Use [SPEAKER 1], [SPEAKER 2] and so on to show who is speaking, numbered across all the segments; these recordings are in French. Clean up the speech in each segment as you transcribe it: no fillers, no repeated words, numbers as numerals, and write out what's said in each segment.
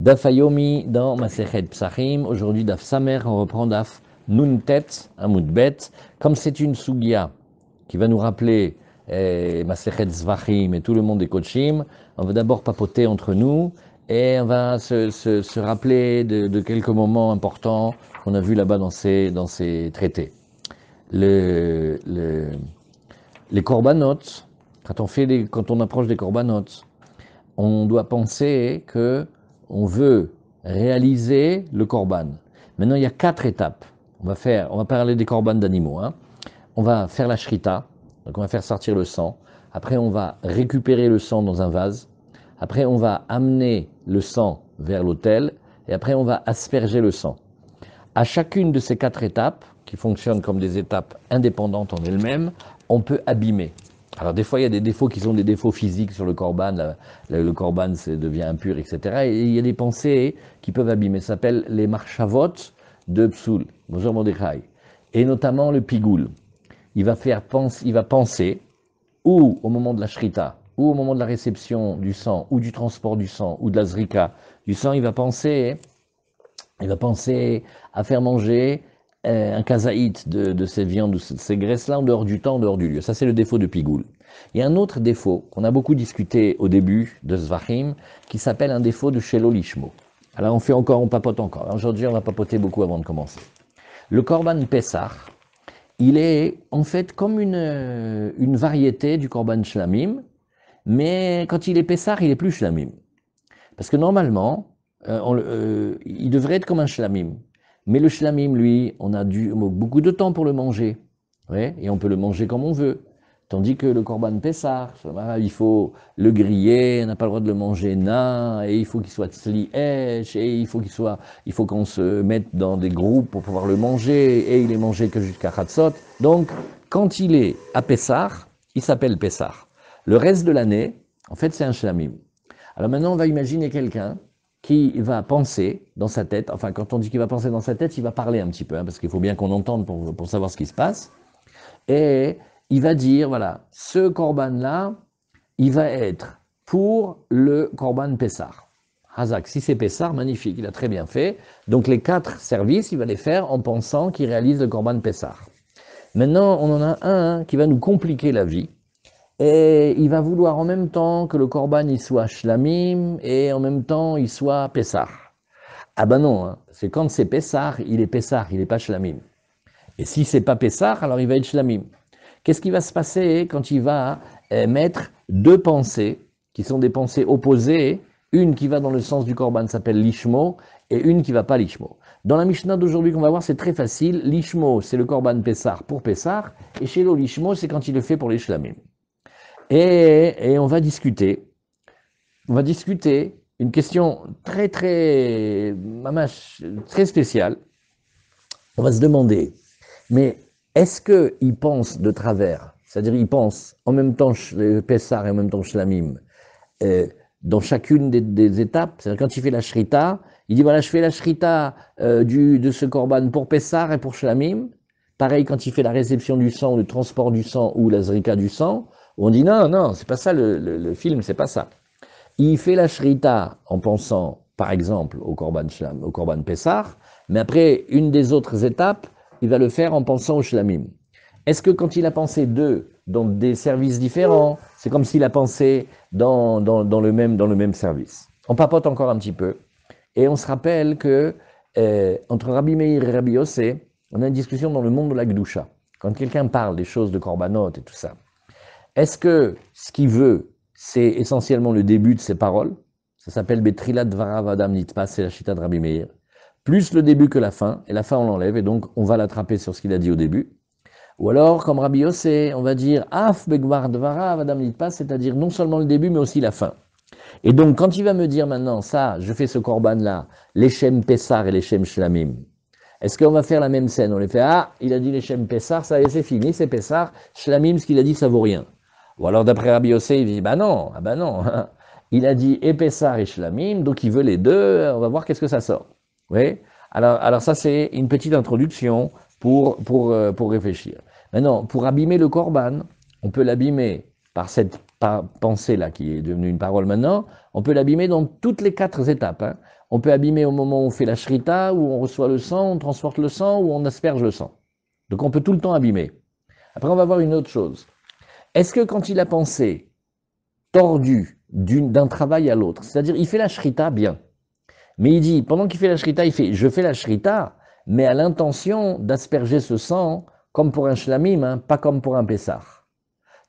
[SPEAKER 1] Daf Hayomi dans Masechet Psachim. Aujourd'hui, Daf Samer, on reprend Daf Nuntet, Amud Bet. Comme c'est une Sugia qui va nous rappeler Masechet Zvachim et tout le monde des Kochim, on va d'abord papoter entre nous et on va se rappeler de quelques moments importants qu'on a vus là-bas dans ces traités. Les korbanot, quand on approche des korbanot, on doit penser que on veut réaliser le korban. Maintenant, il y a 4 étapes. On va parler des korban d'animaux. On va faire la shrita, donc on va faire sortir le sang. Après, on va récupérer le sang dans un vase. Après, on va amener le sang vers l'autel. Et après, on va asperger le sang. À chacune de ces 4 étapes, qui fonctionnent comme des étapes indépendantes en elles-mêmes, on peut abîmer. Alors des fois, il y a des défauts qui sont des défauts physiques sur le korban, le korban devient impur, etc. Et il y a des pensées qui peuvent abîmer. Ça s'appelle les marchavot de Psoul. Bonjour Mordechai. Et notamment le pigoul. Il va penser, ou au moment de la shrita, ou au moment de la réception du sang, ou du transport du sang, ou de la zrika du sang, il va penser à faire manger un kazaït de ces viandes, de ces graisses-là en dehors du temps, en dehors du lieu. Ça, c'est le défaut de pigoul. Il y a un autre défaut qu'on a beaucoup discuté au début de Zvachim, qui s'appelle un défaut de Shelo Lishmo. Alors on papote encore. Aujourd'hui, on va papoter beaucoup avant de commencer. Le Korban Pessah, il est en fait comme une variété du Korban Shlamim, mais quand il est Pessah, il est plus Shlamim. Parce que normalement, il devrait être comme un shlamim. Mais le shlamim, lui, on a beaucoup de temps pour le manger. Ouais, et on peut le manger comme on veut. Tandis que le korban pessah, il faut le griller, on n'a pas le droit de le manger na, et il faut qu'il soit tzli esh, et il faut qu'on se mette dans des groupes pour pouvoir le manger, et il est mangé que jusqu'à Chatzot. Donc, quand il est à Pessah, il s'appelle Pessah. Le reste de l'année, en fait, c'est un shlamim. Alors maintenant, on va imaginer quelqu'un qui va penser dans sa tête, enfin quand on dit qu'il va penser dans sa tête, il va parler un petit peu, parce qu'il faut bien qu'on entende pour savoir ce qui se passe, et il va dire, voilà, ce korban-là, il va être pour le korban Pessah. Hazak, si c'est Pessah, magnifique, il a très bien fait. Donc les 4 services, il va les faire en pensant qu'il réalise le korban Pessah. Maintenant, on en a un qui va nous compliquer la vie, et il va vouloir en même temps que le korban il soit shlamim et en même temps il soit pessah. Ah ben non, c'est quand c'est pessah, il est pas shlamim. Et si c'est pas pessah, alors il va être shlamim. Qu'est-ce qui va se passer quand il va mettre 2 pensées qui sont des pensées opposées, une qui va dans le sens du korban s'appelle lishmo et une qui va pas lishmo. Dans la Mishnah d'aujourd'hui qu'on va voir, c'est très facile. Lishmo, c'est le korban pessah pour pessah, et chez lishmo, c'est quand il le fait pour les shlamim. Et on va discuter une question très spéciale. On va se demander, mais est-ce qu'il pense de travers, c'est-à-dire il pense en même temps Pessah et en même temps Shlamim, dans chacune des étapes, c'est-à-dire quand il fait la shrita, il dit voilà je fais la shrita de ce korban pour Pessah et pour Shlamim. Pareil quand il fait la réception du sang, le transport du sang ou la zrika du sang, on dit non, c'est pas ça le film, c'est pas ça. Il fait la shrita en pensant, par exemple, au korban Pessah, mais après, une des autres étapes, il va le faire en pensant au shlamim. Est-ce que quand il a pensé dans des services différents, c'est comme s'il a pensé dans le même service? On papote encore un petit peu, et on se rappelle que entre Rabbi Meir et Rabbi Yossé, on a une discussion dans le monde de la Gdusha. Quand quelqu'un parle des choses de korbanot et tout ça, est-ce que ce qu'il veut, c'est essentiellement le début de ses paroles? Ça s'appelle Betrilat Dvarav Adam Nitpas, c'est la chita de Rabbi Meir. Plus le début que la fin, et la fin on l'enlève, et donc on va l'attraper sur ce qu'il a dit au début. Ou alors, comme Rabbi Yossé, on va dire Af Begvar Dvarav Adam Nitpas, c'est-à-dire non seulement le début, mais aussi la fin. Et donc, quand il va me dire maintenant, ça, je fais ce korban-là, l'Echem Pessar et l'Echem Shlamim, est-ce qu'on va faire la même scène? On les fait, il a dit l'Echem Pessar, ça y est, c'est fini, c'est Pessar, Shlamim, ce qu'il a dit, ça vaut rien. Ou alors d'après Rabbi Yossé, il dit, bah non, il a dit et Pessah et Shlamim, donc il veut les deux, on va voir qu'est-ce que ça sort. Oui. Alors ça c'est une petite introduction pour réfléchir. Maintenant, pour abîmer le korban, on peut l'abîmer par cette pensée-là qui est devenue une parole maintenant, on peut l'abîmer dans toutes les 4 étapes. On peut abîmer au moment où on fait la shrita, où on reçoit le sang, on transporte le sang, ou on asperge le sang. Donc on peut tout le temps abîmer. Après, on va voir une autre chose. Est-ce que quand il a pensé tordu d'un travail à l'autre, c'est-à-dire il fait la shrita bien, mais il dit, pendant qu'il fait la shrita, il fait, je fais la shrita, mais à l'intention d'asperger ce sang comme pour un shlamim, hein, pas comme pour un pessar.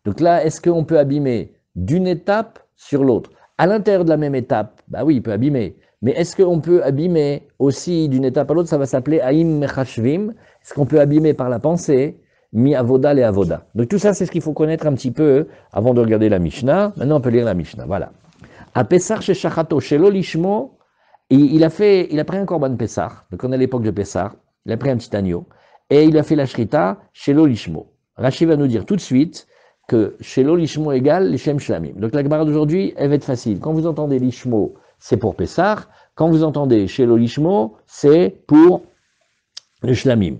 [SPEAKER 1] Donc là, est-ce qu'on peut abîmer d'une étape sur l'autre? À l'intérieur de la même étape, bah oui, il peut abîmer. Mais est-ce qu'on peut abîmer aussi d'une étape à l'autre? Ça va s'appeler Aïm Mechashvim. Est-ce qu'on peut abîmer par la pensée? Mi avoda le avoda. Donc tout ça, c'est ce qu'il faut connaître un petit peu avant de regarder la Mishnah. Maintenant, on peut lire la Mishnah. Voilà. À Pessar chez Shachato, chez Lolishmo, il a pris un korban Pessar. Donc on est à l'époque de Pessar. Il a pris un petit agneau. Et il a fait la shrita chez Lolishmo. Rashi va nous dire tout de suite que chez l'Olishmo égale les Shem Shlamim. Donc la Gemara d'aujourd'hui, elle va être facile. Quand vous entendez l'Ishmo, c'est pour Pessar. Quand vous entendez chez l'Olishmo, c'est pour le Shlamim.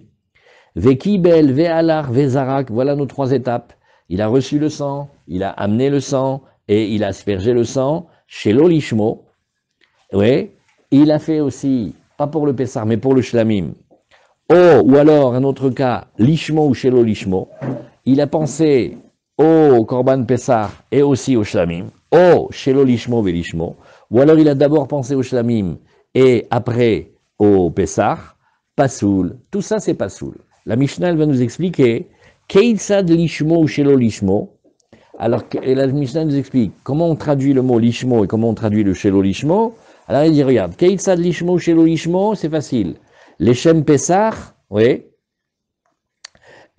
[SPEAKER 1] Vekibel, Ve'alar, Ve'zarak, voilà nos 3 étapes. Il a reçu le sang, il a amené le sang et il a aspergé le sang chez l'Olishmo. Oui, il a fait aussi, pas pour le Pessar, mais pour le Shlamim. Ou alors, un autre cas, l'Ishmo ou chez l'Olishmo. Il a pensé au Korban Pessah et aussi au Shlamim, chez l'Olishmo Velishmo, ou alors il a d'abord pensé au Shlamim et après au Pessah, Pasoul, tout ça c'est Pasoul. La Mishnah elle va nous expliquer Keitsad Lishmo ou chez l'Olishmo. Alors la Mishnah nous explique comment on traduit le mot Lishmo et comment on traduit le chez l'Olishmo. Alors il dit regarde, Keitsad Lishmo ou chez l'Olishmo, c'est facile. Les Shem Pessah, oui,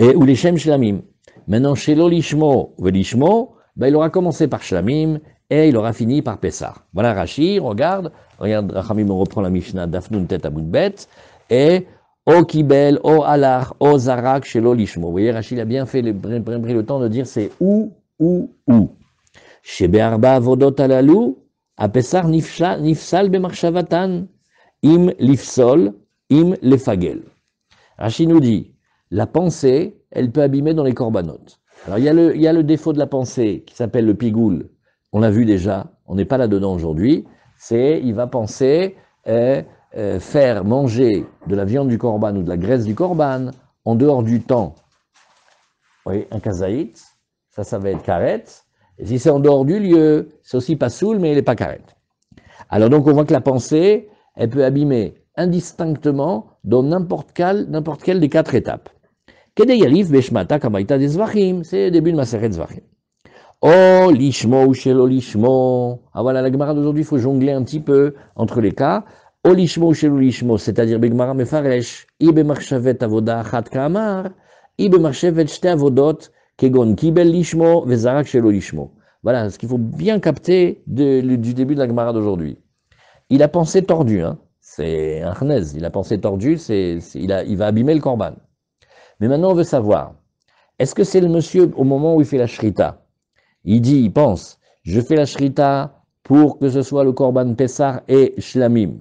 [SPEAKER 1] ou les Shem Shlamim. Maintenant, chez l'Olishmo ou l'Ishmo, ben, il aura commencé par Shlamim et il aura fini par Pessah. Voilà Rashi, regarde, Rachamim, on reprend la Mishnah d'Afnun Tet Amud et O Kibel, O Alar, O Zarak chez l'Olishmo. Vous voyez, Rashi a bien pris le temps de dire c'est où. Chez Be'arba Avodot Alalou, à Pessah Nifsal Bemarchavatan, Im Lifsol, Im Lefagel. Rashi nous dit, la pensée, elle peut abîmer dans les corbanotes. Alors il y a le défaut de la pensée qui s'appelle le pigoul. On l'a vu déjà, on n'est pas là-dedans aujourd'hui. C'est, il va penser faire manger de la viande du korban ou de la graisse du korban en dehors du temps. Oui, un kazaït, ça va être karet. Et si c'est en dehors du lieu, c'est aussi pas soul, mais il n'est pas karet. Alors donc on voit que la pensée, elle peut abîmer indistinctement dans n'importe quelle des 4 étapes. Kedeyalif beshmata kamaita des zvachim, c'est le début de Maseret Zvachim. Oh, lishmo ou shelo lishmo. Ah voilà, la Gemara d'aujourd'hui, il faut jongler un petit peu entre les cas. Oh, lishmo ou shelo lishmo, c'est-à-dire Begmara mefaresh, ibe marchavet avoda achat kamar, ibe marchavet shte avodot, kegon kibel lishmo, vezarak shelo lishmo. Voilà ce qu'il faut bien capter du début de la Gemara d'aujourd'hui. Il a pensé tordu, hein. C'est un chnez, il a pensé tordu, il va abîmer le korban. Mais maintenant, on veut savoir, est-ce que c'est le monsieur, au moment où il fait la shrita, il pense, je fais la shrita pour que ce soit le korban Pessar et Shlamim.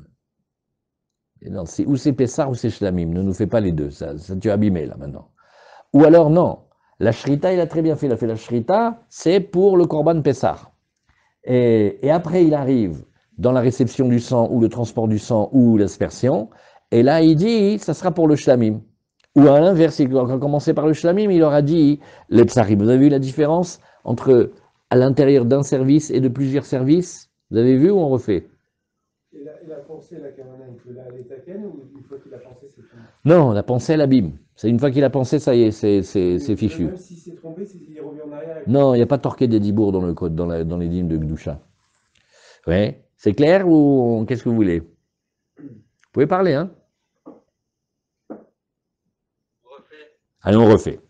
[SPEAKER 1] Et non, ou c'est Pessar ou c'est Shlamim, ne nous fais pas les deux, ça tu as abîmé là maintenant. Ou alors non, la shrita, il a très bien fait, il a fait la shrita, c'est pour le korban Pessar. Et après, il arrive dans la réception du sang, ou le transport du sang, ou l'aspersion, et là, il dit, ça sera pour le Shlamim. Ou à l'inverse, il aura commencé par le Shlamim, il aura dit le Tsarim. Vous avez vu la différence entre à l'intérieur d'un service et de plusieurs services? Vous avez vu ou on refait?
[SPEAKER 2] Et la pensée, la Kamana, il peut aller taken ou une fois qu'il a pensé, c'est fini?
[SPEAKER 1] Non, la pensée, elle abîme. C'est une fois qu'il a pensé, ça y est, c'est fichu.
[SPEAKER 2] Même s'il s'est trompé, il revient en arrière.
[SPEAKER 1] Non, il n'y a pas torqué des dibours dans le code, dans les dîmes de Gdoucha. Ouais, c'est clair ou qu'est-ce que vous voulez? Vous pouvez parler, hein? Allez, on refait.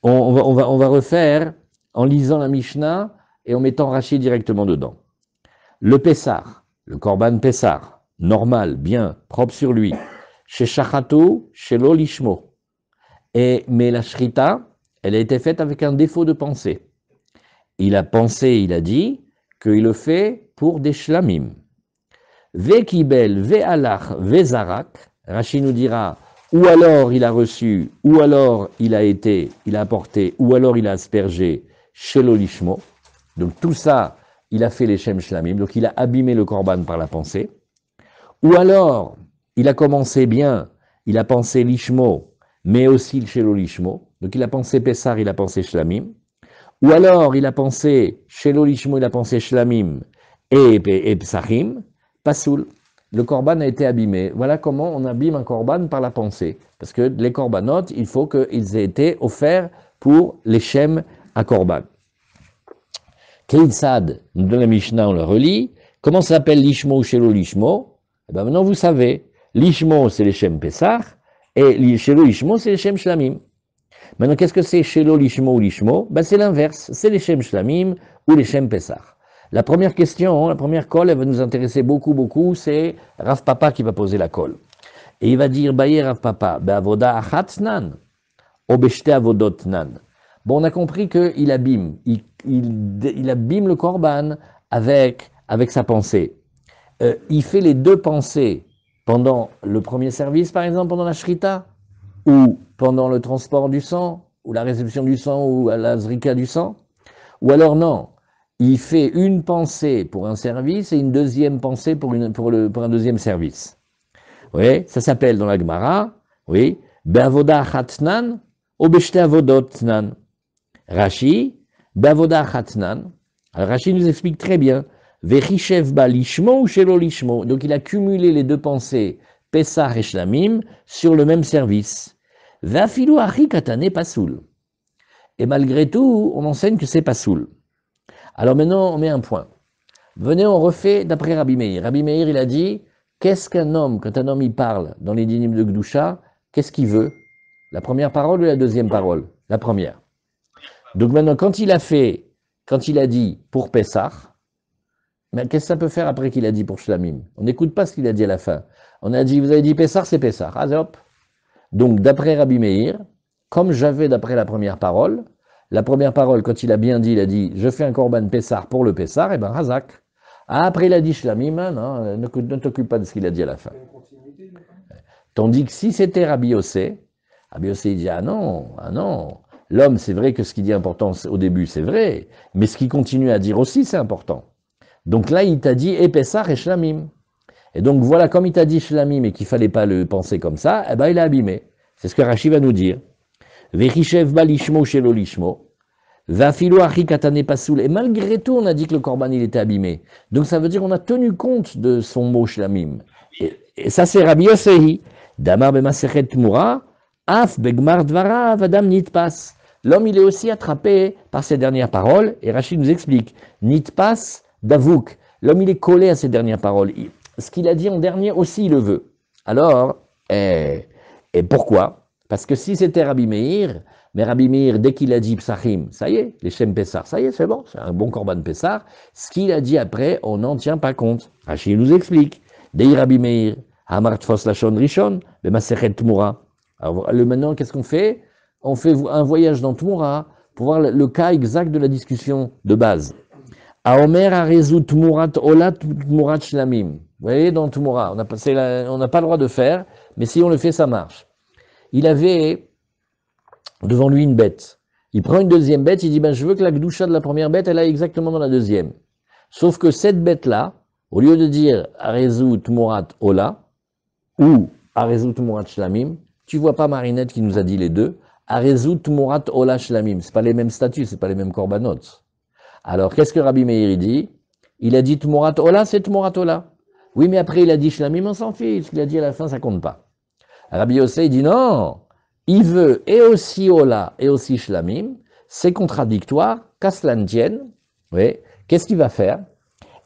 [SPEAKER 1] On va refaire en lisant la Mishnah et en mettant Rashi directement dedans. Le Pessar, le Korban Pessar, normal, bien, propre sur lui, chez Shachato, chez l'Olishmo. Mais la Shrita, elle a été faite avec un défaut de pensée. Il a pensé, il a dit, qu'il le fait pour des Shlamim. Vekibel, Ve'alach, Ve'zarak, Rashi nous dira, ou alors il a reçu, ou alors il a apporté, ou alors il a aspergé chez l'Olishmo. Donc tout ça, il a fait les Shem Shlamim, donc il a abîmé le Korban par la pensée. Ou alors, il a commencé bien, il a pensé l'ishmo, mais aussi le shelo lishmo. Donc il a pensé Pessar, il a pensé Shlamim. Ou alors, il a pensé shelo lishmo, il a pensé Shlamim et Psachim, Pasoul. Le korban a été abîmé. Voilà comment on abîme un korban par la pensée. Parce que les korbanot, il faut qu'ils aient été offerts pour les shem à korban. Keïtsad, nous donne la Mishnah, on le relit. Comment s'appelle l'ishmo ou shelo lishmo? Eh bien maintenant vous savez. L'ishmo, c'est les shem Pessah, et shelo lishmo, c'est les shem Shlamim. Maintenant, qu'est-ce que c'est shelo lishmo ou lishmo? Ben, c'est l'inverse, c'est les shem Shlamim ou les shem Pessah. La première question, la première colle, elle va nous intéresser beaucoup, c'est Rav Papa qui va poser la colle. Et il va dire, Baye Rav Papa, be'avoda achat nan, ou be'shte avodot nan. Bon, on a compris qu'il abîme, il abîme le korban avec sa pensée. Il fait les deux pensées pendant le premier service, par exemple, pendant la shrita, ou pendant le transport du sang, ou la réception du sang, ou à la zrika du sang, ou alors non, il fait une pensée pour un service et une deuxième pensée pour un deuxième service. Oui, ça s'appelle dans la Gemara, oui, be'avoda chatnan ou be'shte avodot nan. Rashi, be'avoda chatnan. Alors Rashi nous explique très bien, ve'chishev ba lishmo ou shelo lishmo. Donc il a cumulé les deux pensées, Pessah et Shlamim, sur le même service. Ve'afilu achi katane pasoul. Et malgré tout, on enseigne que c'est pasoul. Alors maintenant, on met un point. Venez, on refait d'après Rabbi Meir. Rabbi Meir, il a dit, qu'est-ce qu'un homme, quand un homme il parle dans les dynimes de Gdusha, qu'est-ce qu'il veut? La première parole ou la deuxième parole? La première. Donc maintenant, quand il a dit pour Pessah, mais qu'est-ce que ça peut faire après qu'il a dit pour Shlamim? On n'écoute pas ce qu'il a dit à la fin. On a dit, vous avez dit Pessah, c'est Pessah. Ah, hop. Donc d'après Rabbi Meir, comme j'avais d'après la première parole, quand il a bien dit, il a dit, je fais un korban Pessah pour le Pessah, et ben Hazak. Ah, après il a dit Shlamim, non, ne t'occupe pas de ce qu'il a dit à la fin. Tandis que si c'était Rabbi Yossé il dit, ah non, l'homme c'est vrai que ce qu'il dit important au début c'est vrai, mais ce qu'il continue à dire aussi c'est important. Donc là il t'a dit, et Pessah et Shlamim. Et donc voilà, comme il t'a dit Shlamim et qu'il fallait pas le penser comme ça, eh ben il a abîmé. C'est ce que Rashi va nous dire. Vechishev balishmo shelo lishmo. Vafilu achi katane pasoul. Et malgré tout, on a dit que le korban il était abîmé. Donc ça veut dire qu'on a tenu compte de son mot shlamim. Et ça c'est Rabbi Yosei. Damar b'masechet tmura, af begmar dvara vadam nitpas. L'homme il est aussi attrapé par ces dernières paroles. Et Rachid nous explique. Nitpas davouk. L'homme il est collé à ces dernières paroles. Ce qu'il a dit en dernier aussi il le veut. Alors, et pourquoi? Parce que si c'était Rabbi Meir, mais Rabbi Meir, dès qu'il a dit Psachim, ça y est, les Shem Pessar, ça y est, c'est bon, c'est un bon korban Pessar. Ce qu'il a dit après, on n'en tient pas compte. Rachid nous explique. Dei Rabbi Meir, Hamar Tfos Lashon Rishon, B'Masechet Tmura. Alors maintenant, qu'est-ce qu'on fait? On fait un voyage dans Tmura pour voir le cas exact de la discussion de base. Aomer Arezu Tmurat Ola Tmurat Shlamim. Vous voyez, dans Tmura, on n'a pas le droit de faire, mais si on le fait, ça marche. Il avait devant lui une bête. Il prend une deuxième bête, il dit, je veux que la gdoucha de la première bête, elle aille exactement dans la deuxième. Sauf que cette bête-là, au lieu de dire Arezu Tmurat Ola ou Arezu Tmurat Shlamim, tu vois pas Marinette qui nous a dit les deux, Arezu Tmurat Ola Shlamim, c'est pas les mêmes statuts, c'est pas les mêmes korbanot. Alors, qu'est-ce que Rabbi Meir dit? Il a dit Tmurat Ola, c'est Tmurat Ola. Oui, mais après il a dit Shlamim, on s'en fiche, ce qu'il a dit à la fin, ça compte pas. Rabbi Yossei dit non, il veut et aussi Ola et aussi Shlamim, c'est contradictoire, qu'à cela ne tienne. Oui. Qu'est-ce qu'il va faire?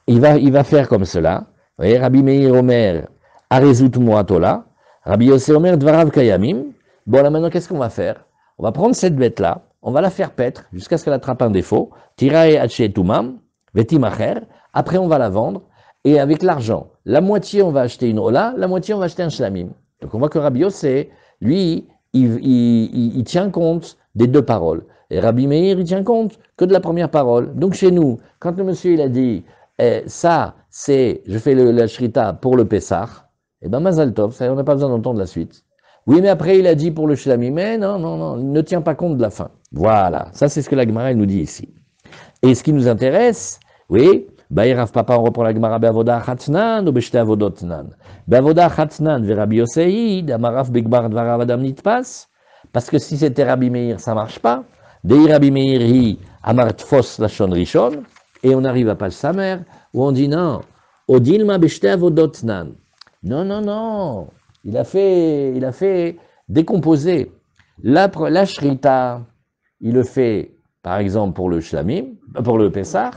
[SPEAKER 1] Il va faire comme cela. Oui. Rabbi Meir Omer, Arezut Murat Ola, Rabbi Yossei Omer, Dvarav Kayamim. Bon, là maintenant, qu'est-ce qu'on va faire? On va prendre cette bête-là, on va la faire paître jusqu'à ce qu'elle attrape un défaut, Tirae Hache Tumam, Vetimacher, après on va la vendre, et avec l'argent, la moitié on va acheter une Ola, la moitié on va acheter un Shlamim. Donc on voit que Rabbi Yossei, lui, il tient compte des deux paroles. Et Rabbi Meir, il tient compte que de la première parole. Donc chez nous, quand le monsieur il a dit ça, c'est je fais la shrita pour le Pessah, eh ben Mazal Tov, ça, on n'a pas besoin d'entendre la suite. Oui, mais après il a dit pour le Shlamim, mais non, il ne tient pas compte de la fin. Voilà, ça c'est ce que la Gemara nous dit ici. Et ce qui nous intéresse, oui, Baï Rav Papa, on reprend la Gemara, Be'avoda Achatnan ou Beshte Avodotnan. Be'avoda Achatnan, ve Rabbi Yosei, Damarav Begbar Dvarav Adam Nitpas. Parce que si c'était Rabbi Meir, ça marche pas. Dei Rabbi Meir, hi, Amar Tfos Lashon Rishon. Et on arrive à Pal Samer, où on dit non. Odilma Beshte Avodotnan. Non, non, non. Il a fait décomposer. La Shrita, il le fait, par exemple, pour le Shlamim, pour le Pessah,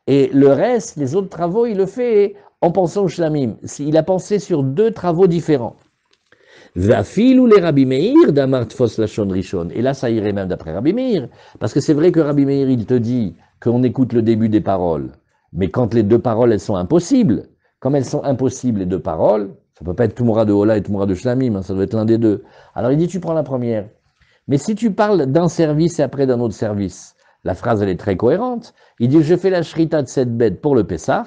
[SPEAKER 1] et le reste, les autres travaux, il le fait en pensant au Shlamim. Il a pensé sur deux travaux différents. Vafil ou les Rabbi Meir d'Amar Tfos Lashon Rishon. Et là, ça irait même d'après Rabbi Meir. Parce que c'est vrai que Rabbi Meir, il te dit qu'on écoute le début des paroles. Mais quand les deux paroles, elles sont impossibles, comme elles sont impossibles, les deux paroles, ça peut pas être Tumura de Ola et Tumura de Shlamim, hein, ça doit être l'un des deux. Alors il dit, tu prends la première. Mais si tu parles d'un service et après d'un autre service, la phrase elle est très cohérente. Il dit je fais la shrita de cette bête pour le Pessah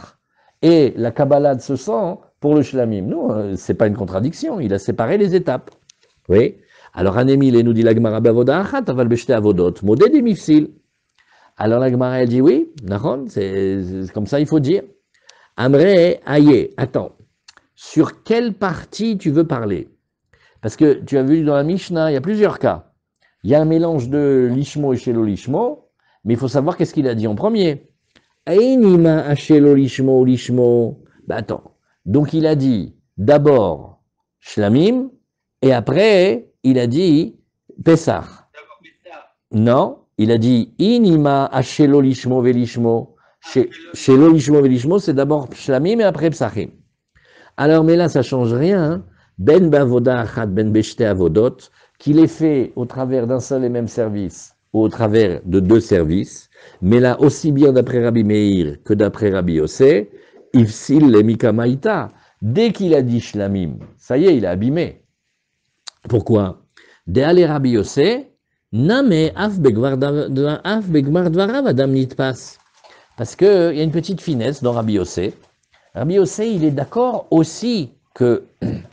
[SPEAKER 1] et la Kabbalah de ce sang pour le Shlamim. Non, c'est pas une contradiction, il a séparé les étapes. Oui. Alors Anémile nous dit la Gemara bavoda achat aval beshte avodot modé des mifsil. Alors la Gemara elle dit oui, Nahon, c'est comme ça il faut dire. Amre aye, attends, sur quelle partie tu veux parler? Parce que tu as vu dans la Mishnah, il y a plusieurs cas. Il y a un mélange de lishmo et shelo lishmo, mais il faut savoir qu'est-ce qu'il a dit en premier. Ainima ashelo lishmo lishmo. Ben attends. Donc il a dit d'abord shlamim et après il a dit Pessah. Non, il a dit inima ashelo lishmo velishmo. Shelo lishmo velishmo, c'est d'abord shlamim et après psachim. Alors mais là ça change rien. Hein. Ben bavoda achat ben beshte avodot. Qu'il est fait au travers d'un seul et même service, ou au travers de deux services, mais là, aussi bien d'après Rabbi Meir que d'après Rabbi Yossé, Ifsil le Mikamaïta, dès qu'il a dit Shlamim, ça y est, il a abîmé. Pourquoi? De aller Rabbi Yossé, Name af begmar dvarav adam nitpas. Parce qu'il y a une petite finesse dans Rabbi Yossé. Rabbi Yossé, il est d'accord aussi que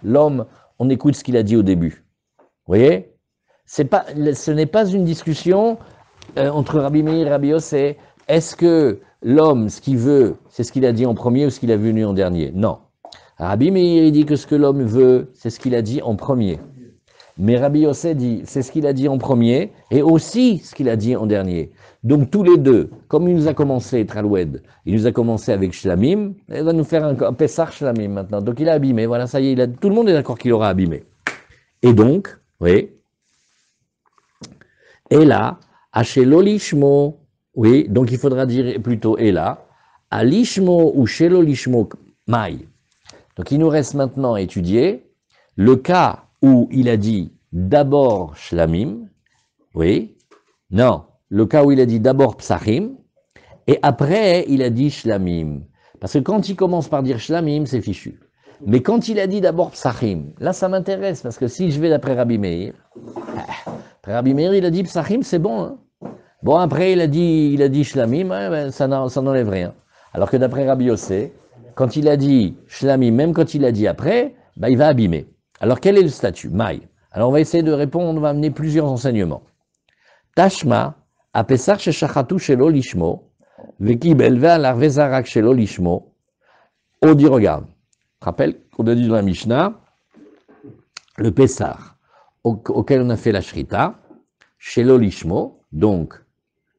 [SPEAKER 1] l'homme, on écoute ce qu'il a dit au début. Vous voyez, ce n'est pas une discussion entre Rabbi Meir et Rabbi Yossé. Est-ce que l'homme, ce qu'il veut, c'est ce qu'il a dit en premier ou ce qu'il a vu en dernier? Non. Rabbi Meir, il dit que ce que l'homme veut, c'est ce qu'il a dit en premier. Mais Rabbi Yossé dit, c'est ce qu'il a dit en premier et aussi ce qu'il a dit en dernier. Donc tous les deux, comme il nous a commencé, Traloued, il nous a commencé avec Shlamim, il va nous faire un Pessah Shlamim maintenant. Donc il a abîmé, voilà, ça y est, tout le monde est d'accord qu'il aura abîmé. Et donc, oui. Et là, Ashelo lishmo, oui, donc il faudra dire plutôt et là, à lishmo ou shelo lishmo mai. Donc il nous reste maintenant à étudier le cas où il a dit d'abord shlamim, oui, non, le cas où il a dit d'abord psachim, et après il a dit shlamim. Parce que quand il commence par dire shlamim, c'est fichu. Mais quand il a dit d'abord Psachim, là ça m'intéresse, parce que si je vais d'après Rabbi Meir, il a dit Psachim, c'est bon. Hein. Bon, après il a dit Shlamim, ben, ça n'enlève rien. Alors que d'après Rabbi Yossé, quand il a dit Shlamim, même quand il a dit après, ben, il va abîmer. Alors quel est le statut? Maï. Alors on va essayer de répondre, on va amener plusieurs enseignements. Tashma, a Pesach shechachatu shelo lishmo, vekibel ve'alar vezarak shelo lishmo, on dit regarde. Rappelle qu'on a dit dans la Mishnah, le Pessah, auquel on a fait la Shrita, chez l'Olishmo, donc,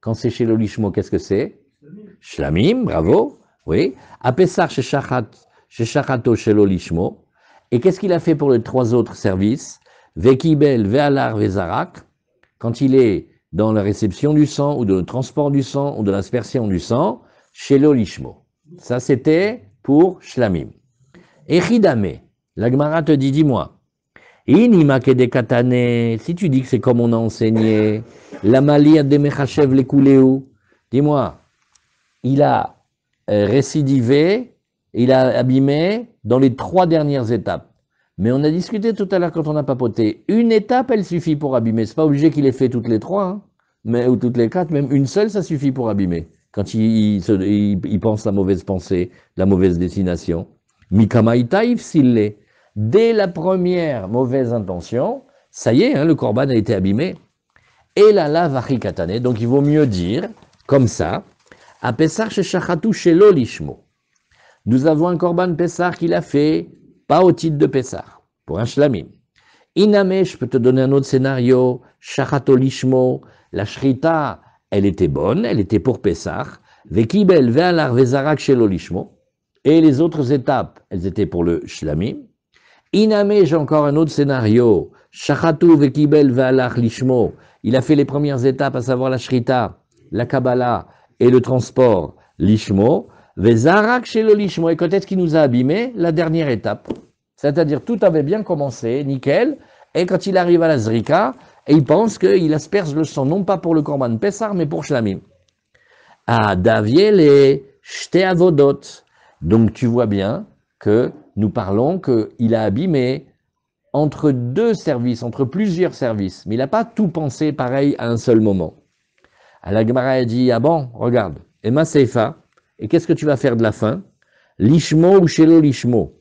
[SPEAKER 1] quand c'est chez l'Olishmo, qu'est-ce que c'est? Shlamim, bravo, oui. À Pessah, chez Shachato, chez l'Olishmo. Et qu'est-ce qu'il a fait pour les trois autres services? Vekibel, Ve'alar, Vezarak, quand il est dans la réception du sang, ou de le transport du sang, ou de l'aspersion du sang, chez l'Olishmo. Ça, c'était pour Shlamim. Echidame, la Gemara te dit, dis-moi, Inima kedekatane, si tu dis que c'est comme on a enseigné, la malia de mechachev le kuleu, dis-moi, il a récidivé, il a abîmé dans les trois dernières étapes. Mais on a discuté tout à l'heure quand on a papoté, une étape elle suffit pour abîmer, c'est pas obligé qu'il ait fait toutes les trois, hein, mais, ou toutes les quatre, même une seule ça suffit pour abîmer, quand il pense la mauvaise pensée, la mauvaise destination. Mikamaïta ifsille. Dès la première mauvaise intention, ça y est, hein, le korban a été abîmé. Et la lave katane, donc il vaut mieux dire, comme ça, À Pessar chez Shachatu Shelo Lishmo. Nous avons un Korban Pessar qu'il a fait, pas au titre de Pessar, pour un Shlamim. Iname, je peux te donner un autre scénario, Shachato Lishmo, la Shrita, elle était bonne, elle était pour Pessar, Vekibel Ve'alar Vezarak Shelo Lishmo, et les autres étapes, elles étaient pour le Shlamim. Iname, j'ai encore un autre scénario, Shachatu Vekibel Ve'alar Lishmo, il a fait les premières étapes, à savoir la Shrita, la Kabbalah et le transport, Lishmo, Vezarak Shelo Lishmo, et quand est-ce qu'il nous a abîmé? La dernière étape. C'est-à-dire, tout avait bien commencé, nickel, et quand il arrive à la Zrika, et il pense qu'il asperge le sang, non pas pour le Korban Pessar, mais pour Shlamim. Ah, Daviel et Shte Avodot. Donc tu vois bien que nous parlons qu'il a abîmé entre deux services, entre plusieurs services, mais il n'a pas tout pensé pareil à un seul moment. La Gemara a dit, ah bon, regarde, Emma Seifa, et qu'est-ce que tu vas faire de la fin? Lishmo ou Shelo Lishmo?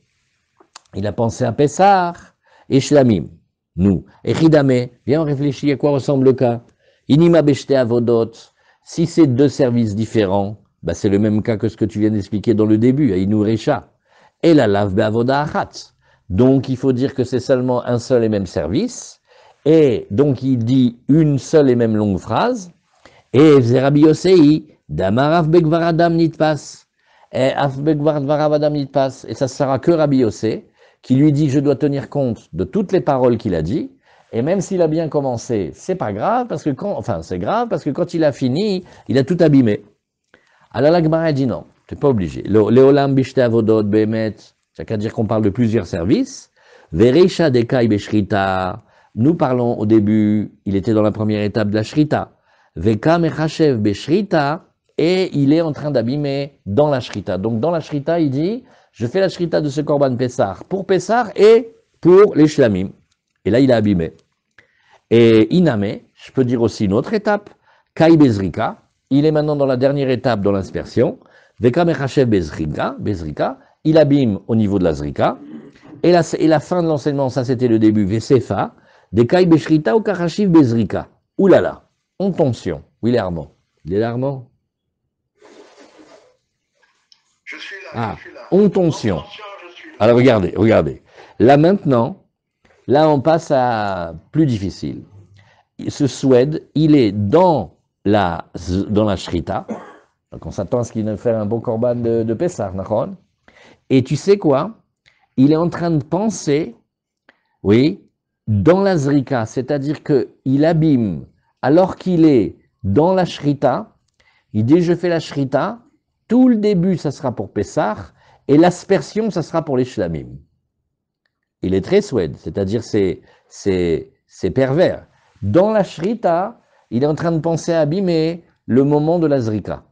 [SPEAKER 1] Il a pensé à Pessar et Shlamim. Nous. Et Chidame, viens on réfléchit à quoi ressemble le cas. Inima Beshte Avodot, si c'est deux services différents, bah c'est le même cas que ce que tu viens d'expliquer dans le début, à Inu Recha. Et la lave Beavoda Achat. Donc il faut dire que c'est seulement un seul et même service. Et donc il dit une seule et même longue phrase. Et Zerabi Yosei, Damar Afbekvar Adam Nitpas. Et Afbekvar Adam Nitpas. Et ça ne sera que Rabbi Yossé qui lui dit je dois tenir compte de toutes les paroles qu'il a dit, et même s'il a bien commencé, c'est pas grave, parce que c'est grave, parce que quand il a fini, il a tout abîmé. Alors la Gemara dit non, tu n'es pas obligé. Leolam bishte avodot behemet, ça veut dire qu'on parle de plusieurs services. Vereisha dekai beshrita, nous parlons au début, il était dans la première étape de la shrita. Veka mechashev beshrita, et il est en train d'abîmer dans la shrita. Donc dans la shrita, il dit, je fais la shrita de ce Korban Pessar pour Pessar et pour les Shlamim. Et là, il a abîmé. Et Iname, je peux dire aussi une autre étape, Kai Bezrika, il est maintenant dans la dernière étape dans l'inspersion, Veka Mechachev Bezrika, il abîme au niveau de la Zrika, et la fin de l'enseignement, ça c'était le début, Vesefa, de Kai Beshrita ou Karashiv Bezrika. Oulala, on tension. Oui, il est Armand. Il est Armand.
[SPEAKER 3] Je suis là,
[SPEAKER 1] Ah,
[SPEAKER 3] je suis là.
[SPEAKER 1] on tension.
[SPEAKER 3] Je suis là.
[SPEAKER 1] Alors regardez. Là maintenant, là on passe à plus difficile. Ce Suède, il est dans la Shrita. Donc on s'attend à ce qu'il va faire un bon korban de Pessah, d'accord? Et tu sais quoi? Il est en train de penser, oui, dans la Zrika, c'est-à-dire qu'il abîme, alors qu'il est dans la Shrita, il dit je fais la Shrita, tout le début ça sera pour Pessah, et l'aspersion ça sera pour les Shlamim. Il est très Suède, c'est-à-dire c'est pervers. Dans la Shrita, il est en train de penser à abîmer le moment de la Zrika.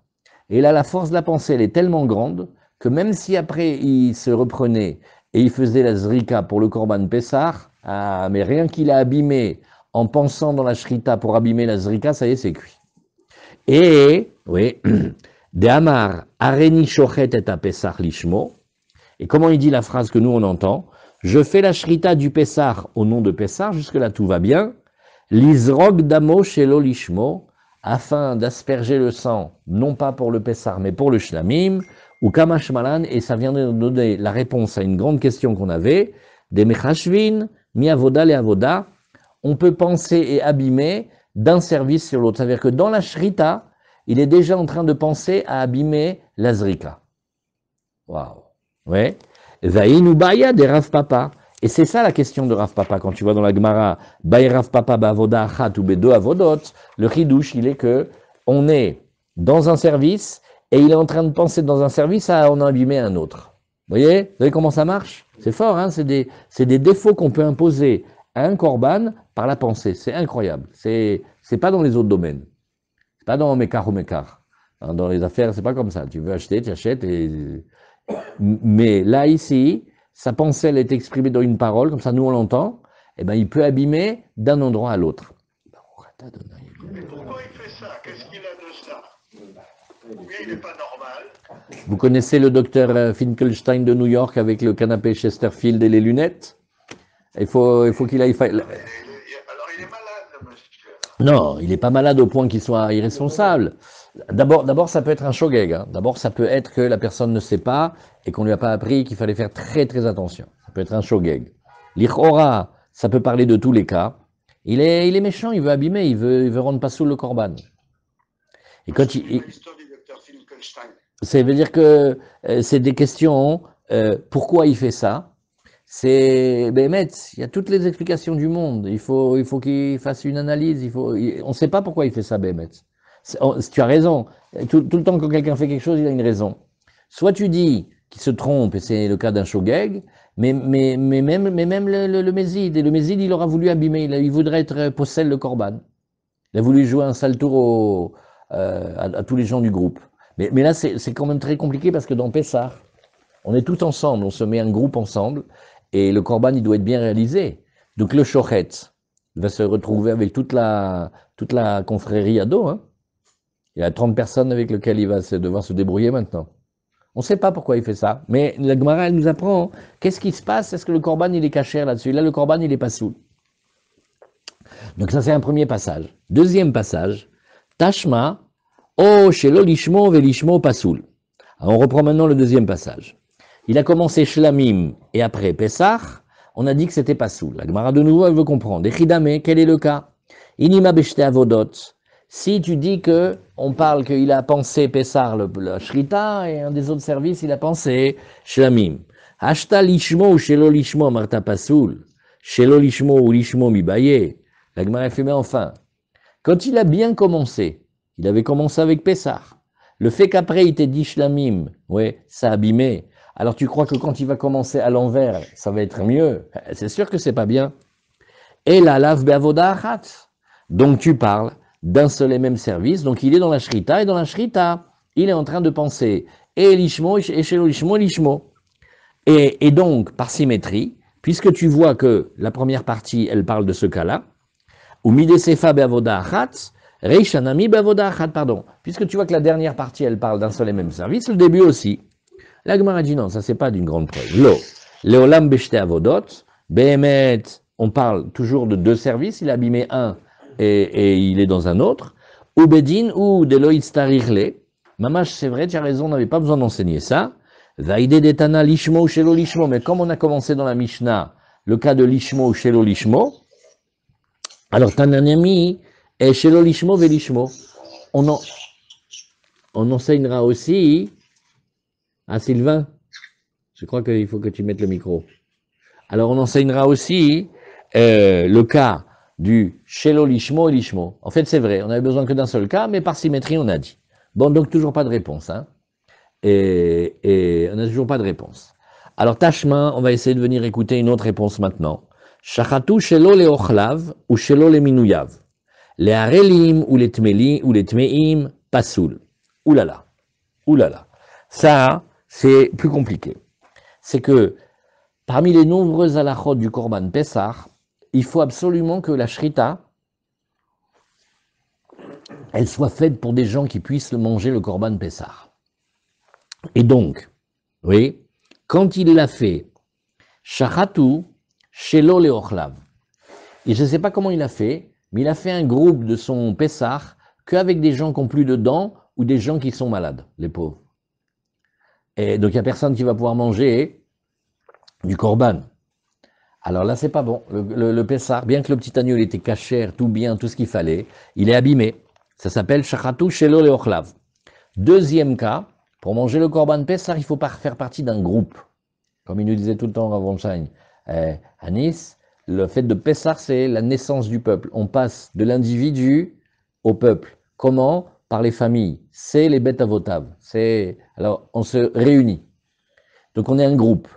[SPEAKER 1] Et là, la force de la pensée, elle est tellement grande que même si après il se reprenait et il faisait la Zrika pour le Korban Pessar, mais rien qu'il a abîmé en pensant dans la Shrita pour abîmer la Zrika, ça y est, c'est cuit. Et, oui, de Amar, Areni Shochet et a Pessar Lishmo. Et comment il dit la phrase que nous on entend? Je fais la Shrita du Pessar au nom de Pessar, jusque-là tout va bien. L'Izrog Damo Shelo Lishmo, afin d'asperger le sang, non pas pour le Pessar, mais pour le Shlamim, ou Kamash Malan, et ça vient de donner la réponse à une grande question qu'on avait, des Mechashvin, Mi Avoda le Avoda, on peut penser et abîmer d'un service sur l'autre. C'est-à-dire que dans la Shrita, il est déjà en train de penser à abîmer la Zrika. Waouh! Ouais. Vaïn ou Baya des Rav Papa. Et c'est ça la question de Rav Papa. Quand tu vois dans la Gemara, Bay Rav Papa Bavoda Achat ou Bedo Avodot, le chidouche, il est que on est dans un service et il est en train de penser dans un service à en abîmer un autre. Vous voyez comment ça marche? C'est fort, hein? C'est des défauts qu'on peut imposer à un korban par la pensée. C'est incroyable. C'est pas dans les autres domaines. C'est pas dans Mekar ou Mekar. Dans les affaires, c'est pas comme ça. Tu veux acheter, tu achètes et... Mais là, ici, sa pensée, elle est exprimée dans une parole, comme ça nous on l'entend, et ben il peut abîmer d'un endroit à l'autre.
[SPEAKER 3] Mais pourquoi il fait ça? Qu'est-ce qu'il a de ça? Ou bien il n'est pas normal?
[SPEAKER 1] Vous connaissez le docteur Finkelstein de New York avec le canapé Chesterfield et les lunettes? Il faut qu'il aille...
[SPEAKER 3] Alors il est malade, le monsieur.
[SPEAKER 1] Non, il n'est pas malade au point qu'il soit irresponsable. D'abord, ça peut être un shogeg. Hein. D'abord, ça peut être que la personne ne sait pas et qu'on lui a pas appris qu'il fallait faire très très attention. Ça peut être un shogeg. L'Ichora, ça peut parler de tous les cas. Il est méchant, il veut abîmer, il veut rendre pas sous le korban. Et quand
[SPEAKER 3] L'histoire du docteur Finkelstein.
[SPEAKER 1] ça veut dire que c'est des questions, pourquoi il fait ça? C'est, Bémet, il y a toutes les explications du monde. Il faut qu'il fasse une analyse. On ne sait pas pourquoi il fait ça, Bémet. Tu as raison. Tout le temps que quelqu'un fait quelque chose, il a une raison. Soit tu dis qu'il se trompe, et c'est le cas d'un shogeg, mais même le Mézid. Et le Mézid, il aura voulu abîmer. Il voudrait être possède le korban. Il a voulu jouer un sale tour à tous les gens du groupe. Mais là, c'est quand même très compliqué parce que dans Pessah, on est tous ensemble, on se met un groupe ensemble, et le korban, il doit être bien réalisé. Donc le shochet va se retrouver avec toute la confrérie à dos. Hein. Il y a 30 personnes avec lesquelles il va devoir se débrouiller maintenant. On ne sait pas pourquoi il fait ça, mais la Gemara, elle nous apprend, qu'est-ce qui se passe? Est-ce que le korban, il est caché là-dessus? Là, le korban, il est pas sous. Donc ça, c'est un premier passage. Deuxième passage, Tashma, O shelo lishmo velishmo pasoul. On reprend maintenant le deuxième passage. Il a commencé Shlamim et après Pessah, on a dit que c'était pasoul. La Gemara de nouveau, elle veut comprendre. Echidame, quel est le cas? Inima beshte avodot. Si tu dis que on parle qu'il a pensé Pessah, le Shrita, et un des autres services, il a pensé Shlamim. Hashta lishmo ou shelo lishmo marta pasoul. Shelo lishmo ou lishmo mibaye. La Gemara fait, mais enfin, quand il a bien commencé, il avait commencé avec Pessah. Le fait qu'après il t'ait dit Shlamim, ouais, ça a abîmé. Alors tu crois que quand il va commencer à l'envers, ça va être mieux? C'est sûr que c'est pas bien. Et la lave be'avoda achat. Donc tu parles d'un seul et même service. Donc il est dans la shrita, et dans la shrita, il est en train de penser et lishmo, et shelo lishmo, lishmo. Et donc, par symétrie, puisque tu vois que la première partie, elle parle de ce cas-là, ou midesefa be'avoda achat, reishanami be'avoda achat, pardon. Puisque tu vois que la dernière partie, elle parle d'un seul et même service, le début aussi. La Gemara dit non, ça c'est pas d'une grande preuve. Lo, leolam beshte avodot, behemet, on parle toujours de deux services, il a abîmé un et il est dans un autre. Ou bedin ou deloït starirle. Mamash, c'est vrai, tu as raison, on n'avait pas besoin d'enseigner ça. Vaide detana lishmo ou shelo lishmo, mais comme on a commencé dans la Mishnah, le cas de lishmo ou shelo lishmo, alors tananami et shelo lishmo ve lishmo. On enseignera aussi. Ah, Sylvain, je crois qu'il faut que tu mettes le micro. Alors, on enseignera aussi le cas du shelo lishmo et lishmo. En fait, c'est vrai, on avait besoin que d'un seul cas, mais par symétrie, on a dit. Bon, donc toujours pas de réponse. Hein. Et on n'a toujours pas de réponse. Alors, Tashma, on va essayer de venir écouter une autre réponse maintenant. Shachatu shelo le ochlav ou shelo le minouyav. Les harelim ou les tmeim, pasoul. Oulala, oulala. Ça, c'est plus compliqué. C'est que parmi les nombreuses halachot du Korban Pessah, il faut absolument que la shrita, elle soit faite pour des gens qui puissent manger le Korban Pessah. Et donc, oui, quand il l'a fait, shachatu shelo leochlav. Et je ne sais pas comment il a fait, mais il a fait un groupe de son Pessah qu'avec des gens qui n'ont plus de dents ou des gens qui sont malades, les pauvres. Et donc il n'y a personne qui va pouvoir manger du korban. Alors là, c'est pas bon. Le Pessah, bien que le petit agneau était cachère, tout bien, tout ce qu'il fallait, il est abîmé. Ça s'appelle Shachatu Shelo Leochlav. Deuxième cas, pour manger le korban Pessah, il faut pas faire partie d'un groupe. Comme il nous disait tout le temps Rav Ronshine, à Nice, le fait de Pessah, c'est la naissance du peuple. On passe de l'individu au peuple. Comment? Par les familles. C'est les bêtes avotables. Alors, on se réunit. Donc, on est un groupe.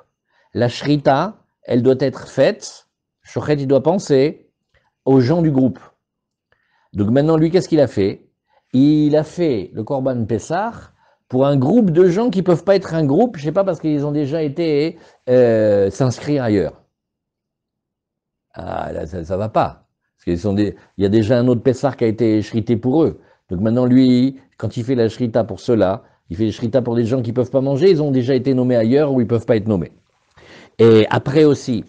[SPEAKER 1] La shrita, elle doit être faite. Shochet, il doit penser aux gens du groupe. Donc, maintenant, lui, qu'est-ce qu'il a fait? Il a fait le Korban Pessah pour un groupe de gens qui ne peuvent pas être un groupe, je ne sais pas, parce qu'ils ont déjà été s'inscrire ailleurs. Ah, là, ça ne va pas. Parce il y a déjà un autre Pessah qui a été shrité pour eux. Donc maintenant, lui, quand il fait la shrita pour ceux-là, il fait la shrita pour des gens qui ne peuvent pas manger, ils ont déjà été nommés ailleurs où ils ne peuvent pas être nommés. Et après aussi,